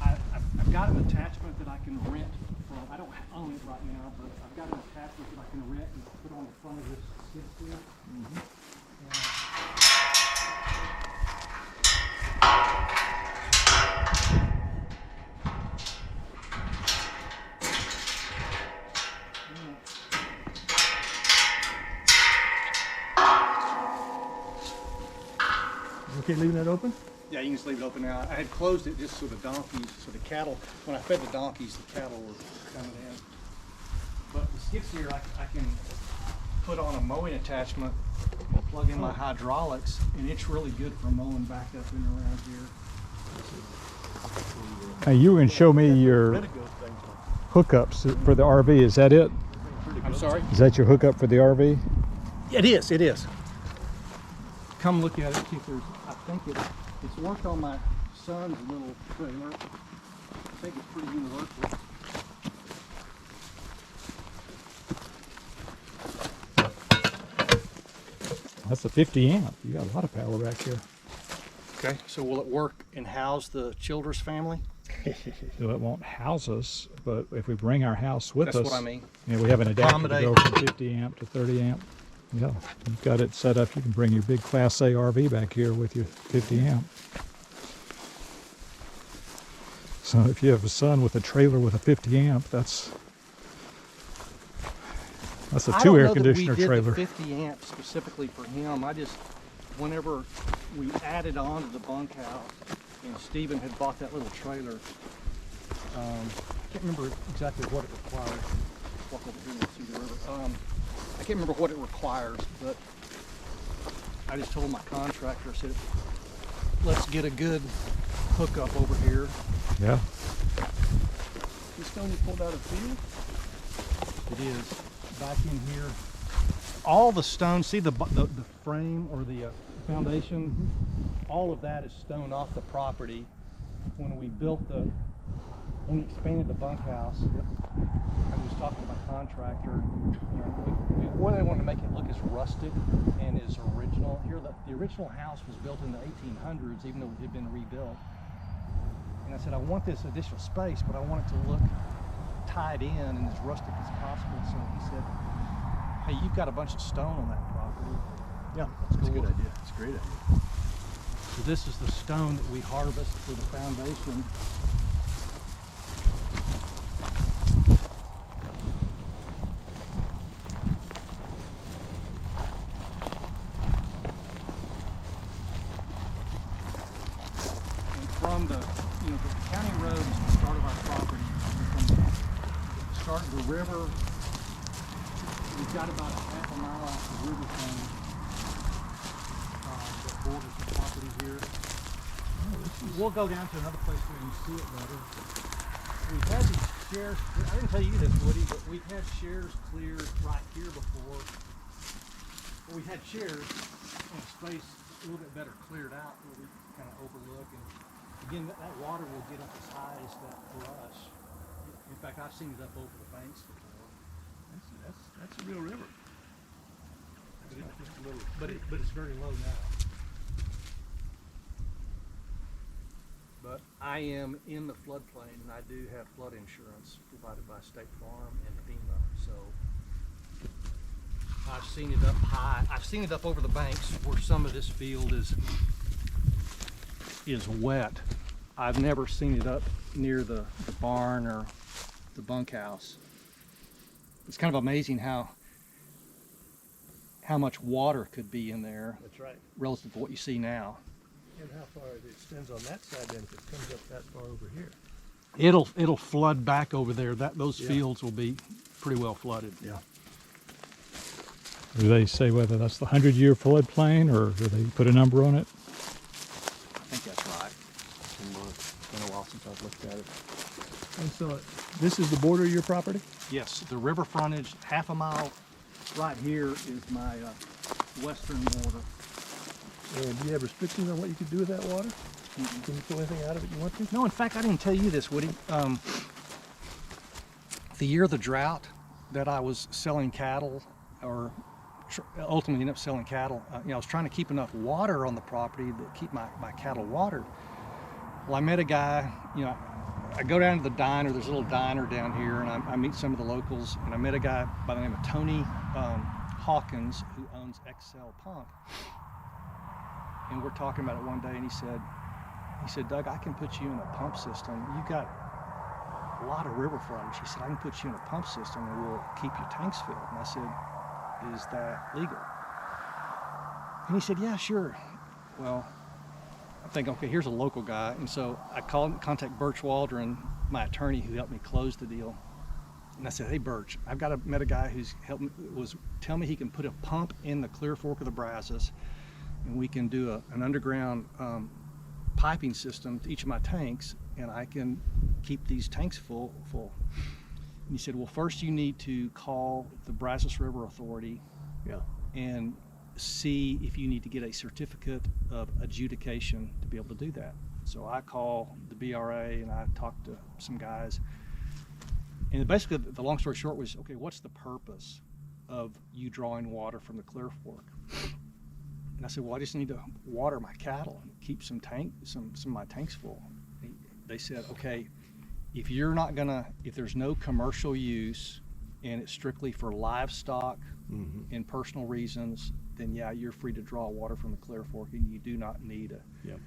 I've got an attachment that I can rent from, I don't own it right now, but I've got an attachment that I can rent and put on the front of this skid steer. Okay, leaving that open? Yeah, you can just leave it open now. I had closed it just so the donkeys, so the cattle, when I fed the donkeys, the cattle were coming in. But the skid steer, I can put on a mowing attachment and plug in my hydraulics, and it's really good for mowing back up and around here. Hey, you can show me your Redigo things. hookups for the RV. Is that it? I'm sorry? Is that your hookup for the RV? It is, it is. Come look at it, see if there's, I think it's worked on my son's little trailer. I think it's pretty universal. That's a 50 amp. You got a lot of power back here. Okay, so will it work and house the Childress family? So it won't house us, but if we bring our house with That's us, what I mean. you know, we have an adapter to go Accommodate. from 50 amp to 30 amp. Yeah, you've got it set up. You can bring your big Class A RV back here with your 50 amp. So if you have a son with a trailer with a 50 amp, that's a two air conditioner trailer. I don't know that we did the 50 amp specifically for him. I just, whenever we added on to the bunkhouse, and Stephen had bought that little trailer, I can't remember exactly what it requires. Walk over here and see the river. I can't remember what it requires, but I just told my contractor, I said, let's get a good hookup over here. Yeah. This stone you pulled out of the field? It is. Back in here. All the stone, see the frame or the foundation? All of that is stone off the property. When we expanded the bunkhouse, I was talking to my contractor. We really wanted to make it look as rustic and as original. Here, the original house was built in the 1800s, even though it had been rebuilt. And I said, I want this additional space, but I want it to look tied in and as rustic as possible. So he said, hey, you've got a bunch of stone on that property. Yeah, That's a cool. good idea. It's a great idea. So this is the stone that we harvest for the foundation. And from the county road is the start of our property. And from the start of the river, we've got about a half a mile off the river frontage that borders the property here. we'll go down to another place where you can see it better. We've had these shares, I didn't tell you this, Woody, but we've had shares cleared right here before. Well, we've had shares in a space a little bit better cleared out where we kind of overlook. And again, that water will get up as high as that brush. In fact, I've seen it up over the banks before. That's a real river. But, just a little, but it's very low now. But I am in the floodplain, and I do have flood insurance provided by State Farm and FEMA. So I've seen it up high. I've seen it up over the banks where some of this field is wet. I've never seen it up near the barn or the bunkhouse. It's kind of amazing how much water could be in there. That's right. Relative to what you see now. And how far it extends on that side then if it comes up that far over here? It'll flood back over there. Those Yeah. fields will be pretty well flooded. Yeah. Do they say whether that's the 100-year floodplain, or do they put a number on it? I think that's right. It's been a while since I've looked at it. And so this is the border of your property? Yes, the river frontage, half a mile right here is my western border. And do you have restrictions on what you can do with that water? Can you pull anything out of it you want to? No, in fact, I didn't tell you this, Woody. The year of the drought that I was selling cattle, or ultimately ended up selling cattle, I was trying to keep enough water on the property to keep my cattle watered. Well, I met a guy, I go down to the diner, there's a little diner down here, and I meet some of the locals, and I met a guy by the name of Tony Hawkins, who owns XL Pump. And we're talking about it one day, and he said, Doug, I can put you in a pump system. You got a lot of river frontage. He said, I can put you in a pump system and we'll keep your tanks filled. And I said, is that legal? And he said, yeah, sure. Well, I think, okay, here's a local guy. And so I contact Birch Waldron, my attorney, who helped me close the deal. And I said, hey, Birch, met a guy who's tell me he can put a pump in the Clear Fork of the Brazos, and we can do an underground piping system to each of my tanks, and I can keep these tanks full. And he said, well, first you need to call the Brazos River Authority and see if you need to get a certificate of adjudication to be able to do that. So I call the BRA and I talk to some guys. And basically the long story short was, okay, what's the purpose of you drawing water from the Clear Fork? And I said, well, I just need to water my cattle and keep some of my tanks full. They said, okay, if there's no commercial use and it's strictly for livestock and personal reasons, then yeah, you're free to draw water from the Clear Fork, and you do not need a. Yep.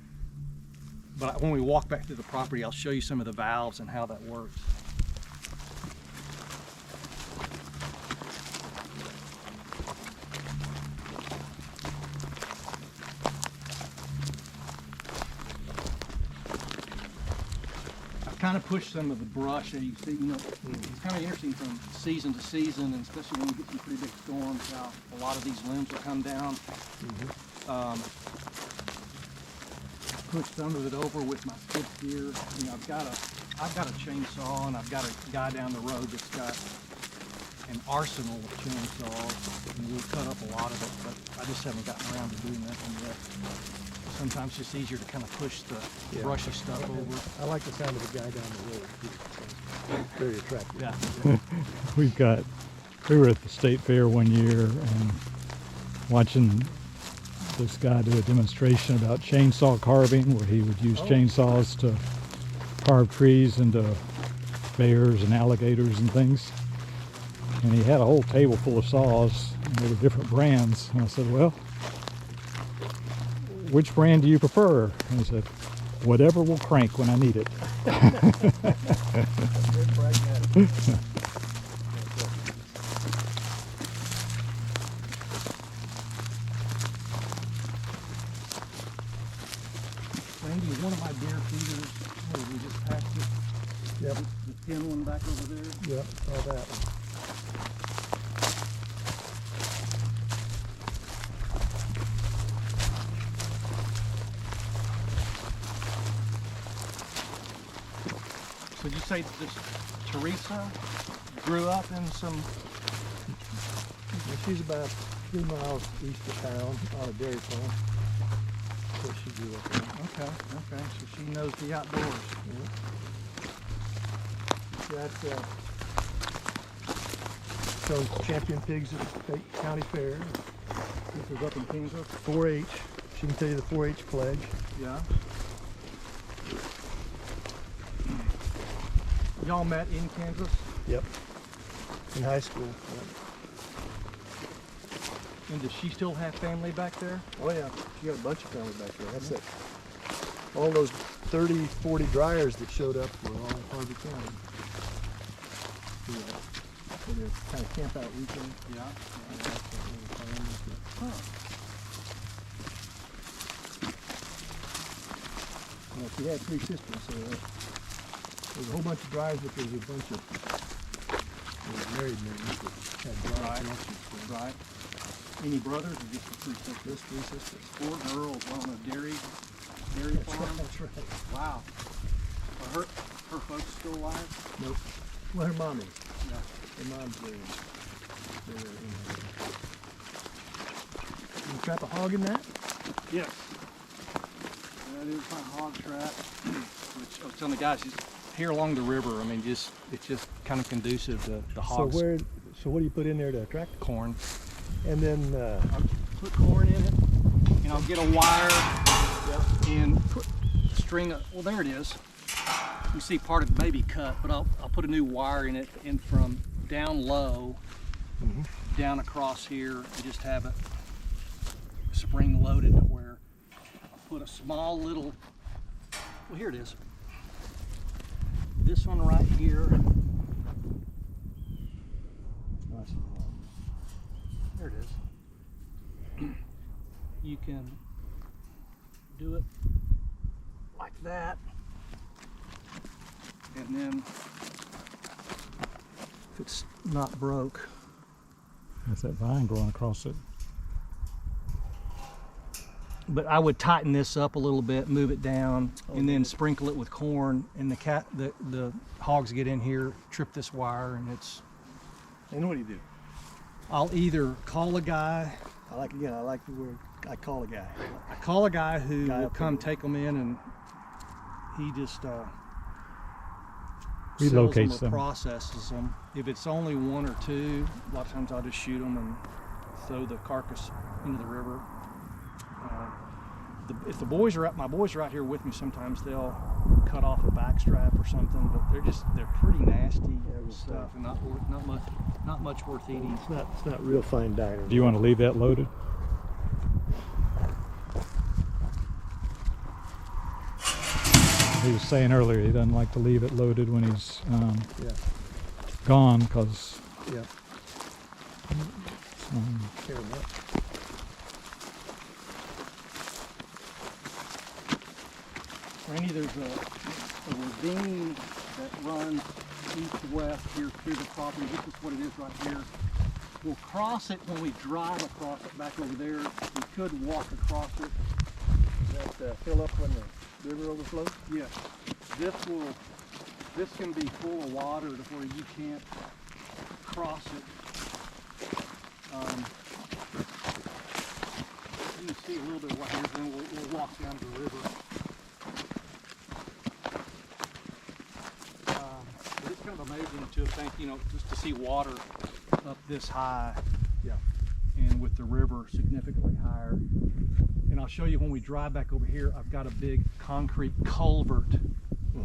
But when we walk back to the property, I'll show you some of the valves and how that works. Kind of push some of the brush, and you see, it's kind of interesting from season to season, and especially when we get some pretty big storms, how a lot of these limbs will come down. Push some of it over with my skid steer. I've got a chainsaw, and I've got a guy down the road that's got an arsenal of chainsaws, and we'll cut up a lot of it, but I just haven't gotten around to doing that one yet. Sometimes it's easier to kind of push the brushy stuff over. I like the sound of the guy down the road. He's very attractive. Yeah. We were at the state fair one year and watching this guy do a demonstration about chainsaw carving, where he would use chainsaws to carve trees into bears and alligators and things. And he had a whole table full of saws, and they were different brands. And I said, well, which brand do you prefer? And he said, whatever will crank when I need it. Very pragmatic. Randy, one of my deer feeders, we just passed it. Yep. The tin one back over there. Yep, saw that one. So did you say this Teresa grew up in some? And she's about 3 miles east of town on a dairy farm. That's where she grew up in. Okay. So she knows the outdoors. Got some champion pigs at the state county fair. This is up in Kansas. 4-H. She can tell you the 4-H pledge. Yeah. Y'all met in Kansas? Yep. In high school. And does she still have family back there? Oh yeah, she got a bunch of family back there. That's it. All those 30, 40 dryers that showed up were all in Harvey County. Yeah. So they're kind of camp out weekend. Well, she had 3 sisters, so there's a whole bunch of dryers, but there's a bunch of married men that had dry connections. Right. Any brothers or just the 3 sisters? Just 3 sisters. 4 girls on a dairy That's farm? right, that's right. Wow. Are her folks still alive? Nope. Well, her mommy. Yeah. Her mom's there. They're in there. You trap a hog in that? Yes. That is my hog trap, which I was telling the guys, just here along the river, I mean, it's just kind of conducive to the hogs. So what do you put in there to attract the Corn. And then I'll put corn in it, and I'll get a wire and put string. Well, there it is. You can see part of it may be cut, but I'll put a new wire in it, and from down low, down across here, and just have it spring loaded to where I'll put a small little. Well, here it is. This one right here. There it is. You can do it like that, and then if it's not broke, That's that vine growing across it. but I would tighten this up a little bit, move it down, and then sprinkle it with corn, and the hogs get in here, trip this wire, and it's. and what do you do? I'll either call a guy. I like the word. I call a guy. I call a guy who Guy will up come there. take them in, and he just Relocates sells them or them. processes them. If it's only 1 or 2, a lot of times I'll just shoot them and throw the carcass into the river. If the boys are my boys are out here with me, sometimes they'll cut off a back strap or something, but they're pretty nasty stuff and not much worth eating. It's not real fine dining. Do you want to leave that loaded? He was saying earlier he doesn't like to leave it loaded when he's Yeah. gone because Yeah. Fair enough. Randy, there's a ravine that runs east-west here through the property. This is what it is right here. We'll cross it when we drive across it back over there. We could walk across it. That fill up when the river overflows? Yes. This can be full of water to where you can't cross it. You can see a little bit of what here, then we'll walk down to the river. But it's kind of amazing to think, just to see water up this high. Yeah. And with the river significantly higher. And I'll show you when we drive back over here, I've got a big concrete culvert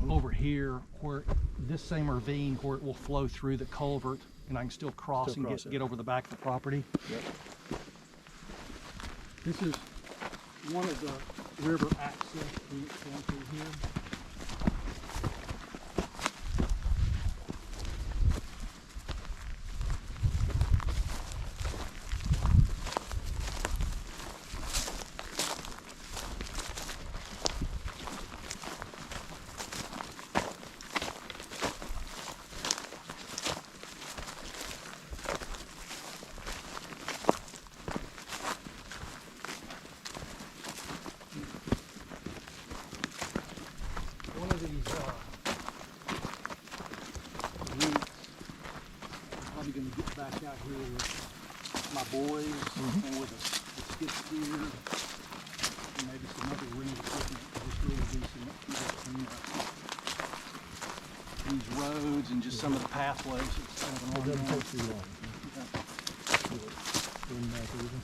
over here where this same ravine where it will flow through the culvert and I can still cross and get over the back of the property. Yep. This is one of the river access routes down through here. One of these probably gonna get back out here with my boys and with a skid steer and maybe some other range equipment to just really do some these roads and just some of the pathways. It's kind of an It doesn't ongoing. take too long. Bring back over.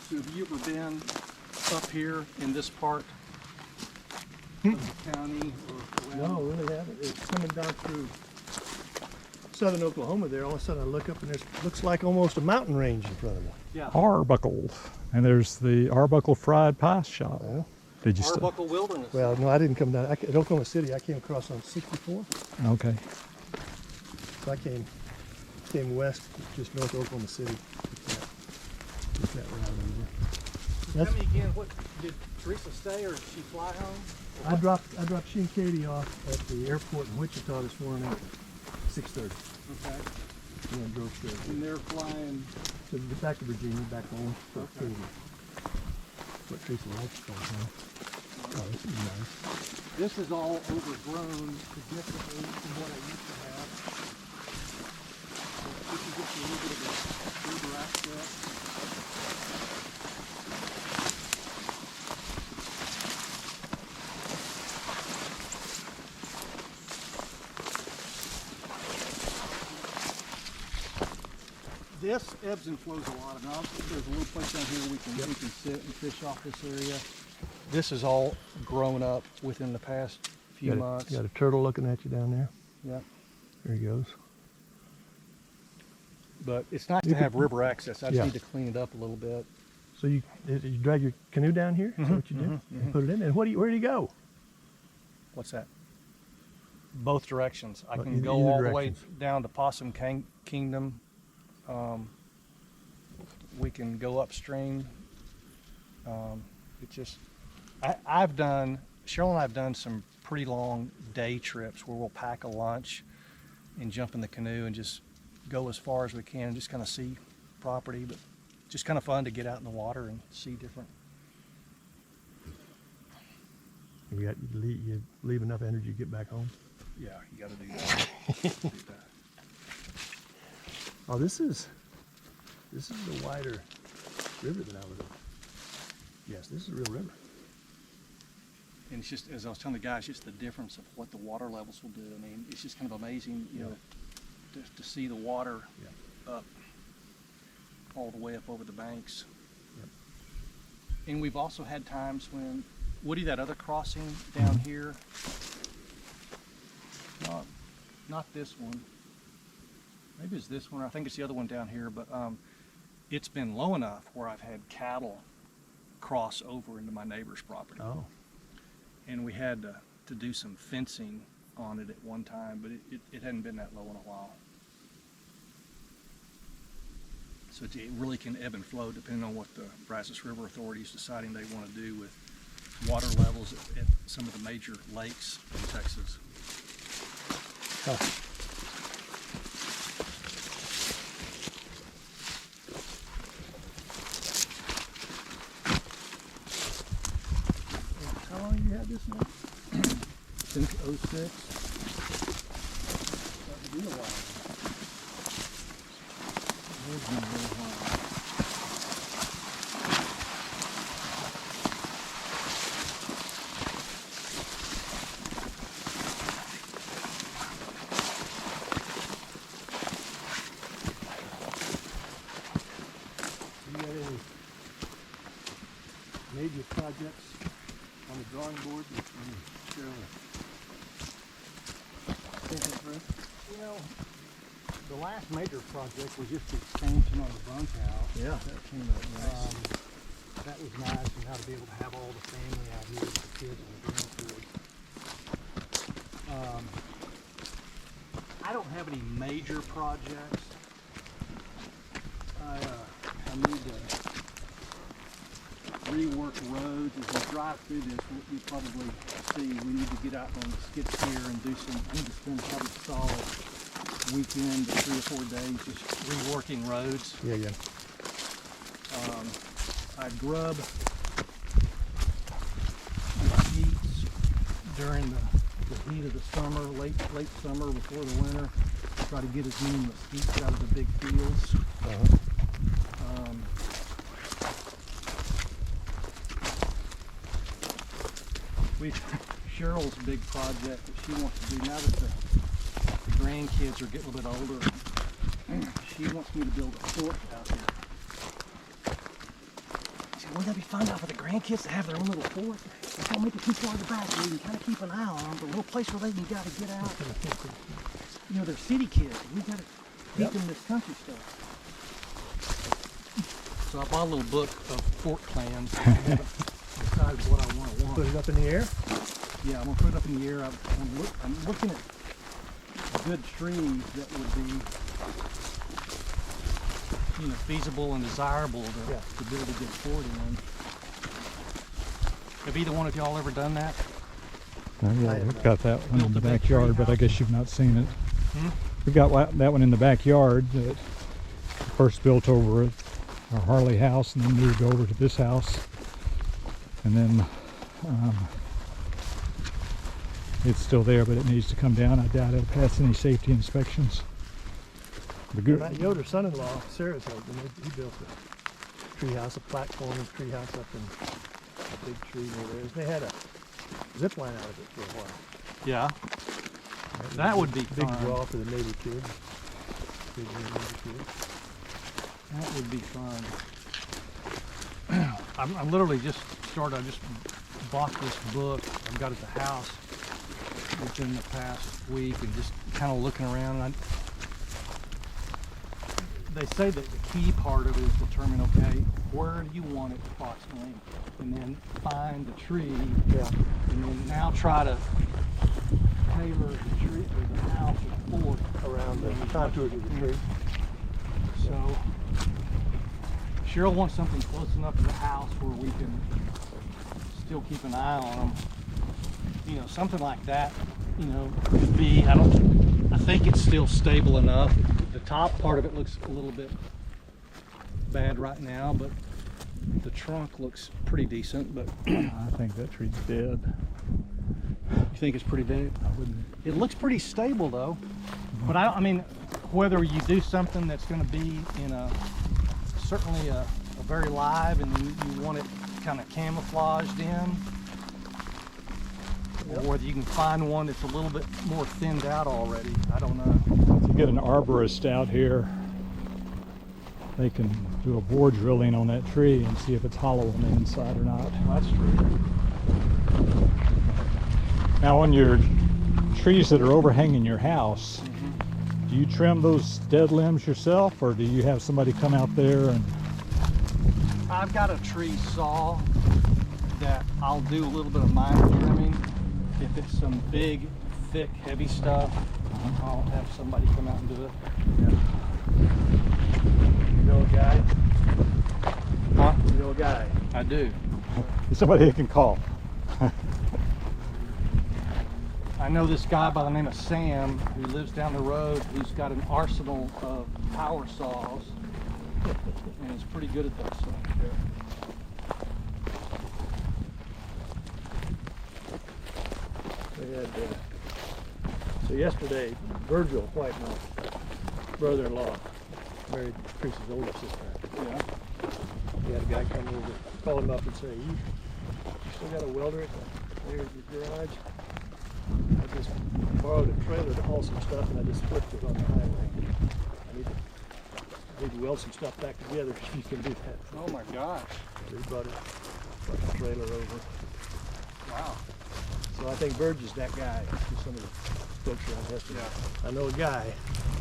So have you ever been up here in this part of the county or around? No, really haven't. It's coming down through southern Oklahoma there. All of a sudden I look up and there's looks like almost a mountain range in front of me. Yeah. Arbuckle. And there's the Arbuckle Fried Pie Shop. Well, Did you stop? Arbuckle Wilderness. well, no, I didn't come down. At Oklahoma City, I came across on 64. Okay. So I came west, just north of Oklahoma City. Took that route over. Tell me again, what did Teresa stay or did she fly home? I dropped she and Katie off at the airport in Wichita this morning at 6:30. Okay. And then drove straight And they're flying. to get back to Virginia, back home for Okay. Katie. What Teresa likes to home. Oh, this is nice. This is all overgrown significantly from what I used to have. So this is just a little bit of a river access. This ebbs and flows a lot, and there's a little place down here we can sit and fish off this area. This is all grown up within the past few months. Got a turtle looking at you down there. Yeah. There he goes. But it's nice to have river access. I just Yeah. need to clean it up a little bit. So you drag your canoe down here? Is that what you do? And put it in? And where do you go? What's that? Both directions. I Oh, can either- go either all the way directions. down to Possum Kingdom. We can go upstream. It just, I've done, Cheryl and I have done some pretty long day trips where we'll pack a lunch and jump in the canoe and just go as far as we can and just kind of see property, but just kind of fun to get out in the water and see different. You leave enough energy to get back home? Yeah, you got to do that. Oh, this is the wider river than I was on. Yes, this is a real river. And it's just, as I was telling the guys, just the difference of what the water levels will do. I mean, it's just kind of amazing, you know, to see the water up, all the way up over the banks. Yep. And we've also had times when, Woody, that other crossing down here, not this one, maybe it's this one, or I think it's the other one down here, but it's been low enough where I've had cattle cross over into my neighbor's property. Oh. And we had to do some fencing on it at one time, but it hadn't been that low in a while. So it really can ebb and flow depending on what the Brazos River Authority is deciding they want to do with water levels at some of the major lakes in Texas. How long have you had this now? Since '06. That'd be a while. It's been a little while. Do you have any major projects on the drawing board that you share thinking through? You know, the last major project was just the expansion on the bunkhouse. Yeah. That came up nice. That was nice, and how to be able to have all the family out here with the kids and the grandkids. I don't have any major projects. I need to rework roads. As we drive through this, you probably see we need to get out on the skid steer and do some. I need to spend probably a solid weekend, 3 or 4 days, just reworking roads. Yeah. I grub during the heat of the summer, late summer before the winter. Try to get as many mesquites out of the big fields. Cheryl's big project that she wants to do now that the grandkids are getting a little bit older. She wants me to build a fort out here. She said, wouldn't that be fun out for the grandkids to have their own little fort? Don't make it too far in the back so you can kind of keep an eye on them. But a little place where they can gotta get out. You know, they're city kids. We gotta keep them this country stuff. So I bought a little book of fort plans. I haven't decided what I want. Put it up in the air? Yeah, I'm gonna put it up in the air. I'm looking at good trees that would be, you know, feasible and desirable to build a good fort in. Have either one of y'all ever done that? Oh, yeah, we've got that one in the backyard, but I guess you've not seen it. Hmm? We've got that one in the backyard that first built over at our Harley house and then moved over to this house. And then it's still there, but it needs to come down. I doubt it'll pass any safety inspections. Matt Yoder's son-in-law, Sarah's husband, he built a tree house, a platform and tree house up in a big tree near there. They had a zip line out of it for a while. Yeah. That would be Big fun. draw for the neighbor kids. Big neighbor kids. That would be fun. I'm literally just started. I just bought this book. I've got it at the house within the past week, and just kind of looking around. And they say that the key part of it is determine, okay, where do you want it approximately, and then find the tree. Yeah. And then now try to tailor the tree or the house or the fort Around the contours of the tree. So Cheryl wants something close enough to the house where we can still keep an eye on them. You know, something like that, you know, could be, I think it's still stable enough. The top part of it looks a little bit bad right now, but the trunk looks pretty decent. But I think that tree's dead. you think it's pretty dead? I wouldn't. It looks pretty stable though. But I mean, whether you do something that's going to be in certainly a very live, and you want it kind of camouflaged in, or whether you can find one that's a little bit more thinned out already, I don't know. If you get an arborist out here, they can do a bore drilling on that tree and see if it's hollow on the inside or not. That's true. Now on your trees that are overhanging your house, do you trim those dead limbs yourself, or do you have somebody come out there and... I've got a tree saw that I'll do a little bit of minor trimming. If it's some big, thick, heavy stuff, I'll have somebody come out and do it. You know a guy? Huh? You know a guy? I do. somebody you can call? I know this guy by the name of Sam who lives down the road who's got an arsenal of power saws and is pretty good at that stuff. They had, so yesterday, Virgil White, my brother-in-law, married Teresa's older sister. Yeah. He had a guy come over, call him up and say, you still got a welder at your garage? I just borrowed a trailer to haul some stuff and I just flipped it on the highway. I need to weld some stuff back together if you can do that. Oh my gosh. So he brought the trailer over. Wow. So I think Burge is that guy. Some of the folks around Heston. Yeah. I know a guy.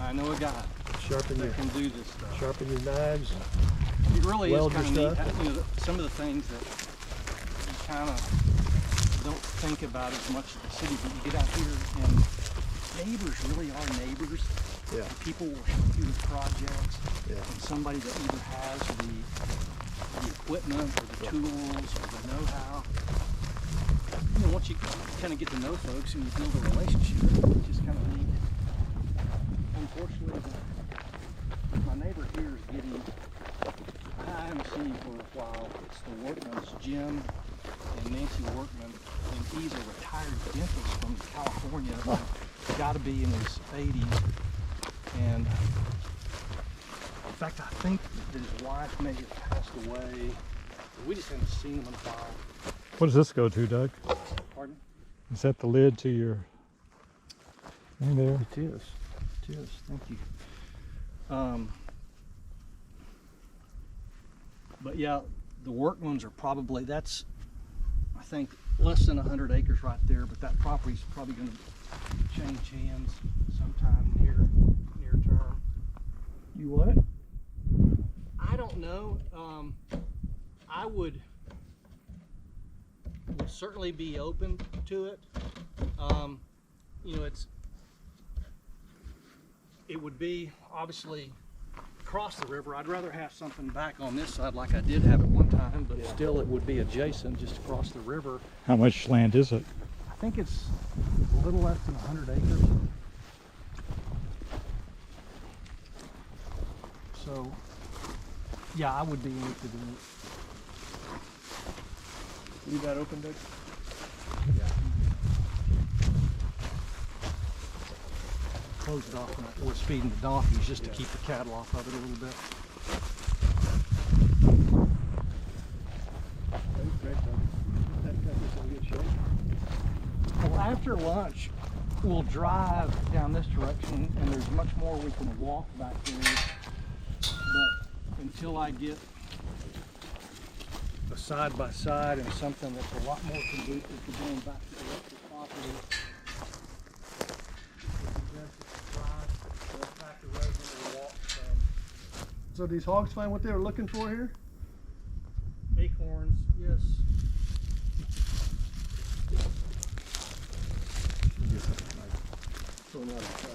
I know a guy Sharpen that your can do this stuff. sharpen your knives. It really is weld your kind of neat. stuff. You know, some of the things that you kind of don't think about as much in the city, but you get out here and neighbors really are neighbors. Yeah. And people will help you with projects. Yeah. And somebody that either has the equipment or the tools or the know-how. You know, once you kind of get to know folks and you build a relationship, it's just kind of neat. Unfortunately, my neighbor here is getting, I haven't seen him for a while. It's the Workmans, Jim and Nancy Workman in he's a retired dentist from California. Got to be in his 80s. And in fact, I think that his wife may have passed away. We just haven't seen him in a while. What does this go to, Doug? Pardon? Is that the lid to your thing there? It is. It is. Thank you. But yeah, the Workmans are probably, that's, I think, less than 100 acres right there, but that property's probably going to change hands sometime near term. You what? I don't know. I would certainly be open to it. You know, it would be obviously across the river. I'd rather have something back on this side like I did have at one time, but still it would be adjacent just across the river. How much land is it? I think it's a little less than 100 acres. So, yeah, I would be interested in it. Leave that open, Doug? Close it off when I was feeding the donkeys just to keep the cattle off of it a little bit. That covers in good shape. Well, after lunch, we'll drive down this direction, and there's much more we can walk back there. But until I get a side-by-side and something that's a lot more conducive to going back to the rest of the property, So these hogs find what they were looking for here? acorns, yes. So not a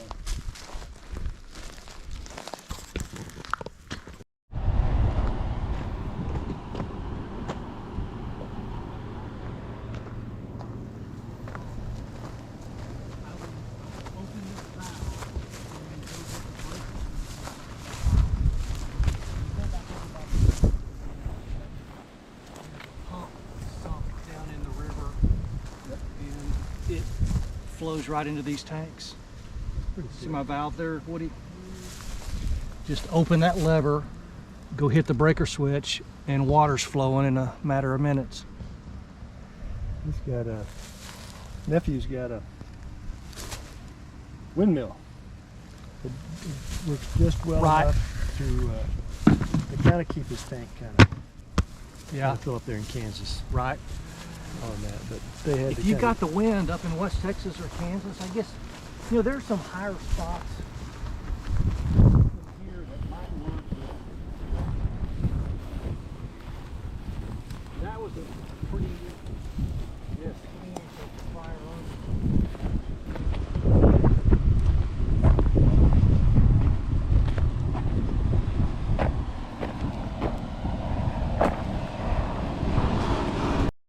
Flows right into these tanks. See my valve there, Woody? Just open that lever, go hit the breaker switch, and water's flowing in a matter of minutes. He's got a nephew's got a windmill. It works just well Right. enough to kind of keep his tank kind of Yeah, fill up there in Kansas right. on that. But they had If to you kinda- got the wind up in West Texas or Kansas, I guess, you know, there's some higher spots in here that might work. But that was a pretty, yes, clean fire on.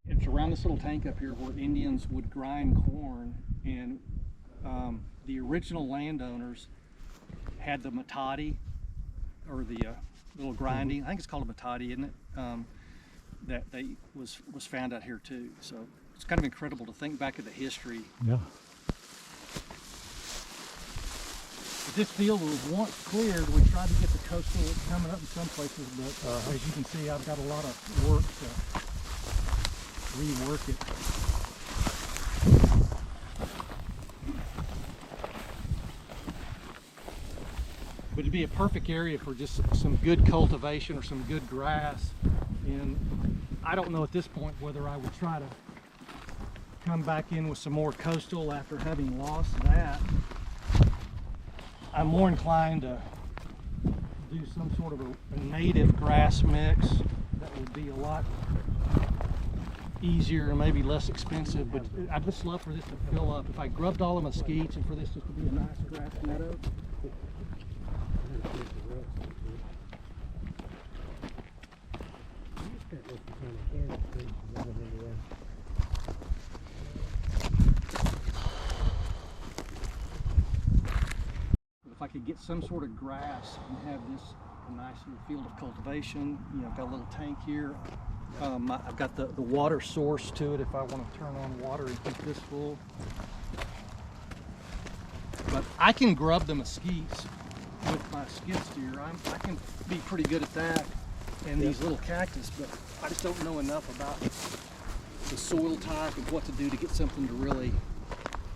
It's around this little tank up here where Indians would grind corn, and the original landowners had the matati, or the little grinding. I think it's called a matati, isn't it? That they was found out here too. So it's kind of incredible to think back of the history. Yeah. But this field was once cleared. We tried to get the coastal coming up in some places, but as you can see, I've got a lot of work to rework it. But it'd be a perfect area for just some good cultivation or some good grass. And I don't know at this point whether I would try to come back in with some more coastal after having lost that. I'm more inclined to do some sort of a native grass mix that would be a lot easier and maybe less expensive, but I'd just love for this to fill up. If I grubbed all the mesquites and for this just to be a nice grass meadow. If I could get some sort of grass and have this a nice little field of cultivation, you know, I've got a little tank here. I've got the water source to it if I want to turn on water and keep this full. But I can grub the mesquites with my skid steer. I can be pretty good at that and these little cactus, but I just don't know enough about the soil type and what to do to get something to really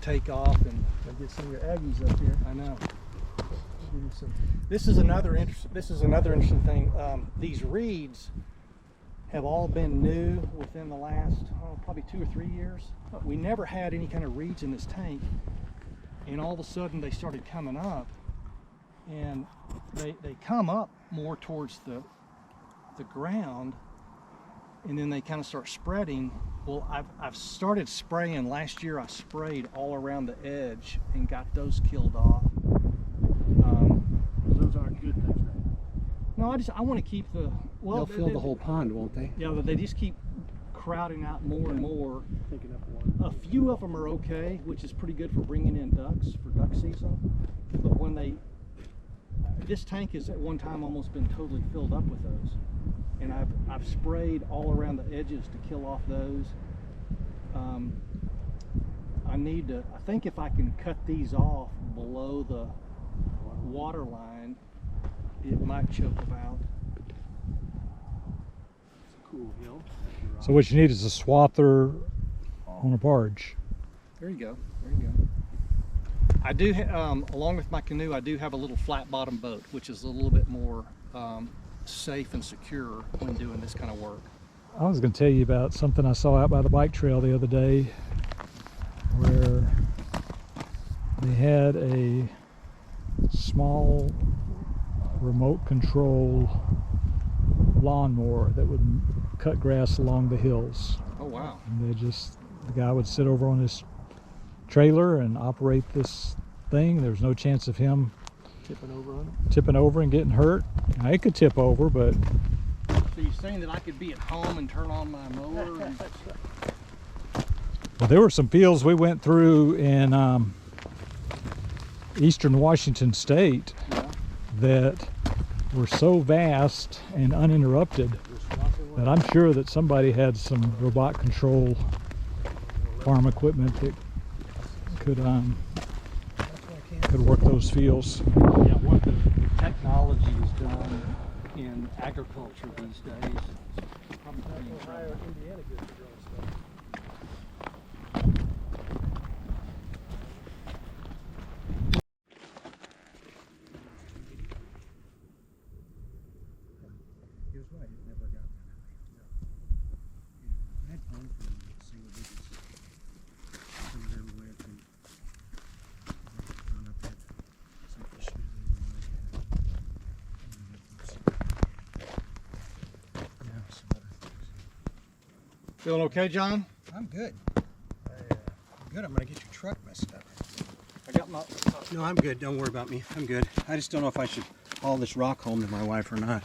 take off. And I'll get some of your Aggies up here. I know. Give you some. This is another interesting thing. These reeds have all been new within the last probably 2 or 3 years. We never had any kind of reeds in this tank, and all of a sudden they started coming up, and they come up more towards the ground, and then they kind of start spreading. Well, I've started spraying. Last year I sprayed all around the edge and got those killed off. Those aren't good things right now. No, I want to keep the, well, They'll fill the whole pond, won't they? yeah, but they just keep crowding out more and more. Taking up water. A few of them are okay, which is pretty good for bringing in ducks for duck season. But when this tank has at one time almost been totally filled up with those, and I've sprayed all around the edges to kill off those. I think if I can cut these off below the water line, it might choke them out. It's a cool hill. So what you need is a swather on a barge. There you go. There you go. I do, along with my canoe, I do have a little flat bottom boat, which is a little bit more safe and secure when doing this kind of work. I was going to tell you about something I saw out by the bike trail the other day, where they had a small remote control lawnmower that would cut grass along the hills. Oh wow. And the guy would sit over on his trailer and operate this thing. There was no chance of him Tipping over on it. tipping over and getting hurt. Now, it could tip over, but So you're saying that I could be at home and turn on my mower? And... well, there were some fields we went through in eastern Washington state Yeah. that were so vast and uninterrupted that I'm sure that somebody had some robot control farm equipment that could work those fields. Yeah, what the technology has done in agriculture these days. Probably pretty Ohio incredible. and Indiana good for drilling stuff. He was right, it never got that high. I had fun for single digits. Some of them went and found up that some issues they yeah, some other things. Feeling okay, John? I'm good. I'm good. I'm gonna get your truck messed up. I got my. No, I'm good. Don't worry about me. I'm good. I just don't know if I should haul this rock home to my wife or not.